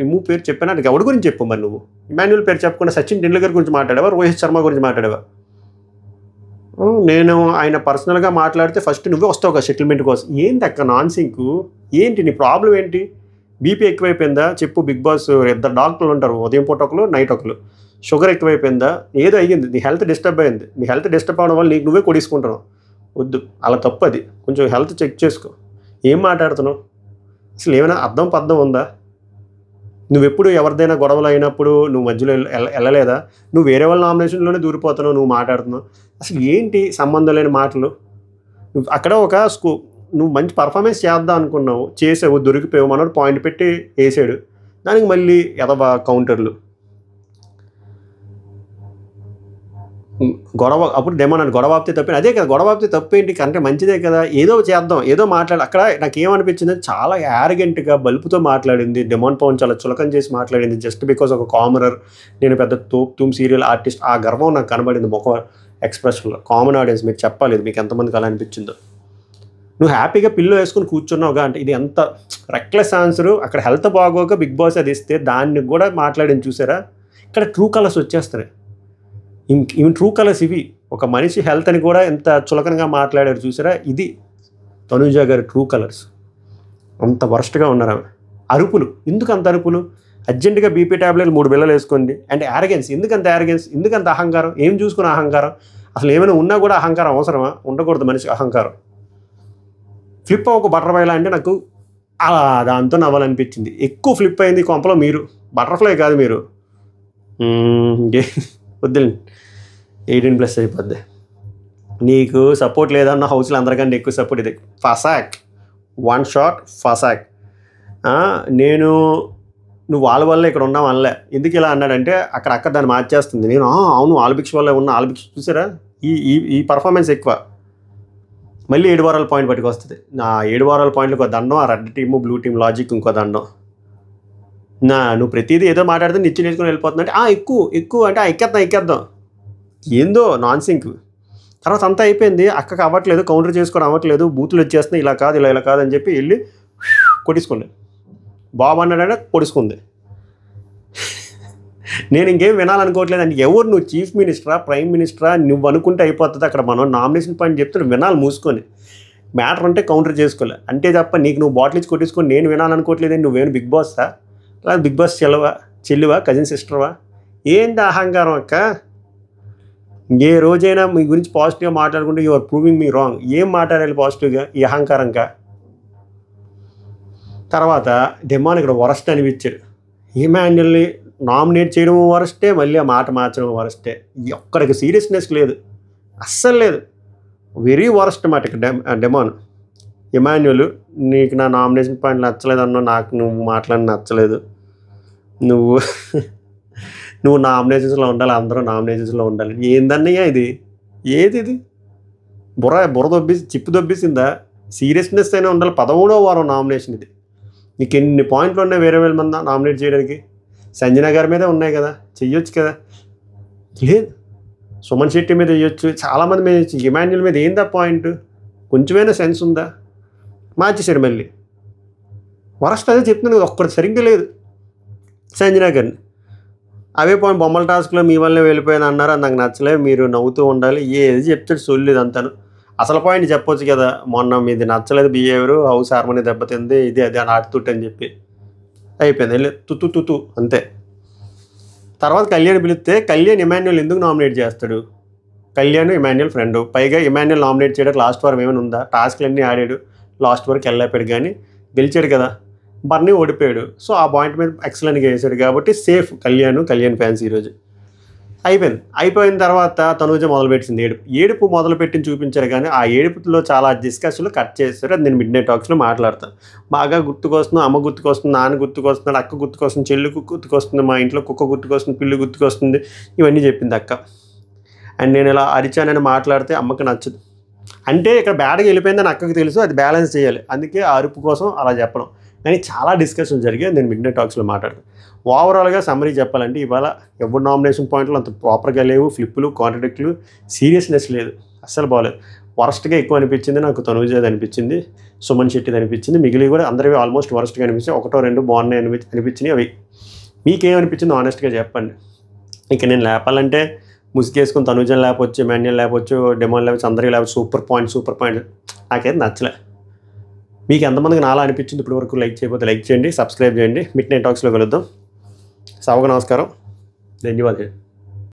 నిమ్ము పేరు చెప్పాను, అది ఎవరి గురించి చెప్పు. మరి నువ్వు ఇమాన్యుయల్ పేరు చెప్పకుండా సచిన్ టెండూల్కర్ గురించి మాట్లాడావా, రోహిత్ శర్మ గురించి మాట్లాడావా? నేను ఆయన పర్సనల్గా మాట్లాడితే ఫస్ట్ నువ్వే వస్తావు కదా సెటిల్మెంట్ కోసం. ఏంటి అక్క నాన్ సింక్, ఏంటి నీ ప్రాబ్లం ఏంటి? బీపీ ఎక్కువైపోయిందా చెప్పు. బిగ్ బాస్ 2 డాక్టర్లు ఉంటారు, ఉదయం పూట ఒకరు, నైట్ ఒకరు. షుగర్ ఎక్కువైపోయిందా, ఏదో అయ్యింది, నీ హెల్త్ డిస్టర్బ్ అయింది. నీ హెల్త్ డిస్టర్బ్ అవ్వడం వల్ల నీకు నువ్వే కొడేసుకుంటున్నావు. వద్దు, అలా తప్పు, అది కొంచెం హెల్త్ చెక్ చేసుకో. ఏం మాట్లాడుతున్నావు అసలు? ఏమైనా అర్థం పద్ధం ఉందా? నువ్వెప్పుడు ఎవరిదైనా గొడవలు అయినప్పుడు నువ్వు మధ్యలో వెళ్ళలేదా? నువ్వు వేరే వాళ్ళ నామినేషన్లోనే దూరిపోతున్నావు, నువ్వు మాట్లాడుతున్నావు. అసలు ఏంటి సంబంధం లేని మాటలు? నువ్వు అక్కడ నువ్వు మంచి పర్ఫార్మెన్స్ చేద్దాం అనుకున్నావు, చేసావు, దొరికిపోయావు, మనోడు పాయింట్ పెట్టి వేసాడు, దానికి మళ్ళీ ఎదబా కౌంటర్లు. గొడవ అప్పుడు డెమాన్ గొడవ ఆపితే తప్పేంటి? అదే కదా, గొడవ ఆపితే తప్పేంటి అంటే మంచిదే కదా, ఏదో చేద్దాం, ఏదో మాట్లాడు. అక్కడ నాకు ఏమనిపించింది, చాలా యారగెంట్గా బల్పుతో మాట్లాడింది డెమాన్ పవన్, చాలా చులకం చేసి మాట్లాడింది. జస్ట్ బికాజ్ ఒక కామనర్, నేను పెద్ద తూమ్ సీరియల్ ఆర్టిస్ట్, ఆ గర్వం నాకు కనబడింది ముఖ ఎక్స్ప్రెషన్లో. కామన్ ఆడియన్స్ మీరు చెప్పాలి మీకు ఎంతమందికి అలా అనిపించిందో. నువ్వు హ్యాపీగా పిల్లో వేసుకుని కూర్చున్నావుగా అంటే ఇది ఎంత రెక్లెస్ ఆన్సరు. అక్కడ హెల్త్ బాగోక బిగ్ బాస్ అది ఇస్తే దాన్ని కూడా మాట్లాడింది చూసారా. ఇక్కడ ట్రూ కలర్స్ వచ్చేస్తాయి. ఈవెన్ ట్రూ కలర్స్ ఇవి. ఒక మనిషి హెల్త్ అని కూడా ఎంత చులకనగా మాట్లాడారు చూసారా. ఇది తనూజ గారి ట్రూ కలర్స్. అంత వర్స్ట్గా ఉన్నారు ఆమె. అరుపులు, ఎందుకు అంత అరుపులు? అర్జెంటుగా బీపీ ట్యాబ్లెట్లు 3 బిళ్ళలు వేసుకోండి. అండ్ యారగెన్స్, ఎందుకంత యారగెన్స్, ఎందుకంత అహంకారం? ఏం చూసుకున్న అహంకారం? అసలు ఏమైనా ఉన్నా కూడా అహంకారం అవసరమా? ఉండకూడదు మనిషి అహంకారం. ఫ్లిప్ అవ్వకు బటర్ఫ్లైలా అంటే నాకు అలా దాంతో నవ్వాలనిపించింది. ఎక్కువ ఫ్లిప్ అయింది కొంపలో మీరు. బటర్ఫ్లై కాదు మీరు. వద్దులేండి, 18+ అయిపోద్ది. నీకు సపోర్ట్ లేదన్న హౌస్లో అందరికంటే ఎక్కువ సపోర్ట్ ఇది. ఫసాక్, 1 షాట్ ఫసాక్. నువ్వు వాళ్ళ వల్ల ఇక్కడ ఉన్నావు అనలే. ఎందుకు ఇలా అన్నాడంటే అక్కడ దాన్ని మార్చేస్తుంది. నేను అవును ఆల్బిక్స్ వల్ల ఉన్న ఆల్బిక్స్ చూసారా, ఈ పర్ఫార్మెన్స్ ఎక్కువ. మళ్ళీ 7 వారాల పాయింట్ పట్టుకు వస్తుంది. నా 7 వారాల పాయింట్లకు ఒక దండం, ఆ red team blue team logic ఇంకో దండం. నువ్వు ప్రతిదీ ఏదో మాట్లాడితే నిచ్చి నేర్చుకుని వెళ్ళిపోతుందంటే ఎక్కువ అంటే ఎక్కేద్దాం. ఏందో నాన్ సింక్. తర్వాత అంతా అయిపోయింది, అక్కకి అవ్వట్లేదు, కౌంటర్ చేసుకోవడం అవ్వట్లేదు, బూతులు వచ్చేస్తున్నాయి, ఇలా కాదు అని చెప్పి వెళ్ళి కొట్టేసుకోండి. బాబు అన్నాడంటే పొడుచుకుంది. నేను ఇంకేం వినాలనుకోవట్లేదు. అంటే ఎవరు నువ్వు చీఫ్ మినిస్టరా, ప్రైమ్ మినిస్టరా, నువ్వు అనుకుంటే అయిపోతుంది. అక్కడ మనం నామినేషన్ పాయింట్ చెప్తే వినాలి మూసుకొని. మ్యాటర్ అంటే కౌంటర్ చేసుకోలే అంటే తప్ప నీకు నువ్వు బాటిల్ ఇచ్చి కొట్టేసుకొని నేను వినాలనుకోవట్లేదు. నువ్వేను బిగ్ బాస్సా, లేదా బిగ్ బాస్ చెల్లివా, కజిన్ సిస్టర్వా? ఏంటి అహంకారం అక్క? ఏ రోజైనా మీ గురించి పాజిటివ్గా మాట్లాడుకుంటే you are proving me wrong. ఏం మాట్లాడాలి పాజిటివ్గా? ఈ అహంకారంగా. తర్వాత డెమాన్ ఇక్కడ వరస్ట్ అనిపించాడు. ఇమాన్యుయల్ని నామినేట్ చేయడం వరస్టే, మళ్ళీ ఆ మాట మార్చడం వరస్టే. ఒక్కడికి సీరియస్నెస్ లేదు, అస్సలు లేదు. వెరీ వరస్ట్ మాట ఇక్కడ డెమాన్. ఇమాన్యుయల్, నీకు నా నామినేషన్ పాయింట్ నచ్చలేదు అన్నా, నాకు నువ్వు మాట్లాడి నచ్చలేదు, నువ్వు నామినేషన్స్లో ఉండాలి, అందరూ నామినేషన్స్లో ఉండాలి. ఏందన్నయ్యా ఇది? ఏది ఇది? బుర్ర దొబ్బేసి చిప్పు దొబ్బేసిందా? సీరియస్నెస్ అయినా ఉండాలి. 13వ వారం నామినేషన్ ఇది. నీకు ఎన్ని పాయింట్లు ఉన్నాయి వేరే వేల మంది నామినేట్ చేయడానికి? సంజన గారి మీదే ఉన్నాయి కదా, చెయ్యొచ్చు కదా. లేదు, సుమన్ శెట్టి మీద వేయొచ్చు, చాలామంది మీద వేయచ్చు. ఇమాన్యుయల్ మీద ఏందా పాయింట్? కొంచెమైనా సెన్స్ ఉందా? మార్చేశాడు మళ్ళీ. వరస్ట్ అదే చెప్తున్నాను, ఒక్కటి సరిగ్గా లేదు. సంజన గారిని అవే పాయింట్, బొమ్మల టాస్క్లో మీ వల్లే వెళ్ళిపోయాను అన్నారు, అది నాకు నచ్చలేదు, మీరు నవ్వుతూ ఉండాలి, ఏది చెప్తాడు సొల్లేదు అంతాను. అసలు పాయింట్ చెప్పొచ్చు కదా, మొన్న మీది నచ్చలేదు బిహేవియర్, హౌస్ హార్మోని దెబ్బతింది, ఇది అది అని ఆడుతుంటే అని చెప్పి అయిపోయింది. వెళ్ళి తుతు అంతే. తర్వాత కళ్యాణ్ పిలిస్తే కళ్యాణ్ ఇమాన్యుయల్ ఎందుకు నామినేట్ చేస్తాడు? కళ్యాణ్ ఇమాన్యుయల్ ఫ్రెండ్, పైగా ఇమాన్యుయల్ నామినేట్ చేయడానికి లాస్ట్ వారం ఏమైనా ఉందా? టాస్క్లన్నీ ఆడాడు, లాస్ట్ వరకు వెళ్ళిపోయాడు, కానీ గెలిచాడు కదా. బర్నీ ఓడిపోయాడు. సో ఆ పాయింట్ మీద ఎక్సలెంట్గా వేసాడు కాబట్టి సేఫ్ కళ్యాణ్ ఫ్యాన్స్ ఈరోజు. అయిపోయిన తర్వాత తనూజ మొదలుపెట్టింది ఏడుపు మొదలుపెట్టి చూపించారు, కానీ ఆ ఏడుపులో చాలా డిస్కషన్లు కట్ చేశారు. అది నేను మిడ్ నైట్ టాక్స్లో మాట్లాడతాను. బాగా గుర్తుకొస్తుంది, అమ్మ గుర్తుకొస్తుంది, నాన్న గుర్తుకొస్తున్నాడు, అక్క గుర్తుకొస్తుంది, చెల్లి గుర్తుకొస్తుంది, మా ఇంట్లో కుక్క గుర్తుకొస్తుంది, పిల్లి గుర్తుకొస్తుంది, ఇవన్నీ చెప్పింది అక్క. అండ్ నేను ఇలా అరిచానని మాట్లాడితే అమ్మకి నచ్చదు. అంటే ఇక్కడ బ్యాడ్గా వెళ్ళిపోయిందని అక్కకి తెలుసు, అది బ్యాలెన్స్ చేయాలి, అందుకే ఆ అరుపు కోసం అలా చెప్పడం. కానీ చాలా డిస్కషన్ జరిగాయి, నేను మిడ్ నైట్ టాక్స్లో మాట్లాడతాను. ఓవరాల్గా సమ్మరీ చెప్పాలంటే ఇవాళ ఎవరు నామినేషన్ పాయింట్లు అంత ప్రాపర్గా లేవు, ఫ్లిప్పులు, కాంట్రడిక్ట్లు, సీరియస్నెస్ లేదు, అస్సలు బాగలేదు. వరస్ట్గా ఎక్కువ అనిపించింది నాకు తనూజది అనిపించింది, సుమన్ శెట్టిది అనిపించింది, మిగిలిన కూడా అందరివి ఆల్మోస్ట్ వరస్ట్గా అనిపించాయి. 1-2 బాగున్నాయి అనిపించినాయి. అవి మీకేమనిపించింది ఆనెస్ట్గా చెప్పండి. ఇక నేను లేపాలంటే ముసుగేసుకుని తనూజని లేపొచ్చు, ఇమాన్యుయల్ లేపొచ్చు, డెమాన్ లేపొచ్చు, అందరికీ లేపొచ్చు, సూపర్ పాయింట్ నాకైతే నచ్చలే. మీకు ఎంతమందికి నాలా అనిపించింది ఇప్పటివరకు? లైక్ చేయకపోతే లైక్ చేయండి, సబ్స్క్రైబ్ చేయండి. మిడ్ నైట్ టాక్స్లో కలుద్దాం. సభకు నమస్కారం, ధన్యవాదాలు.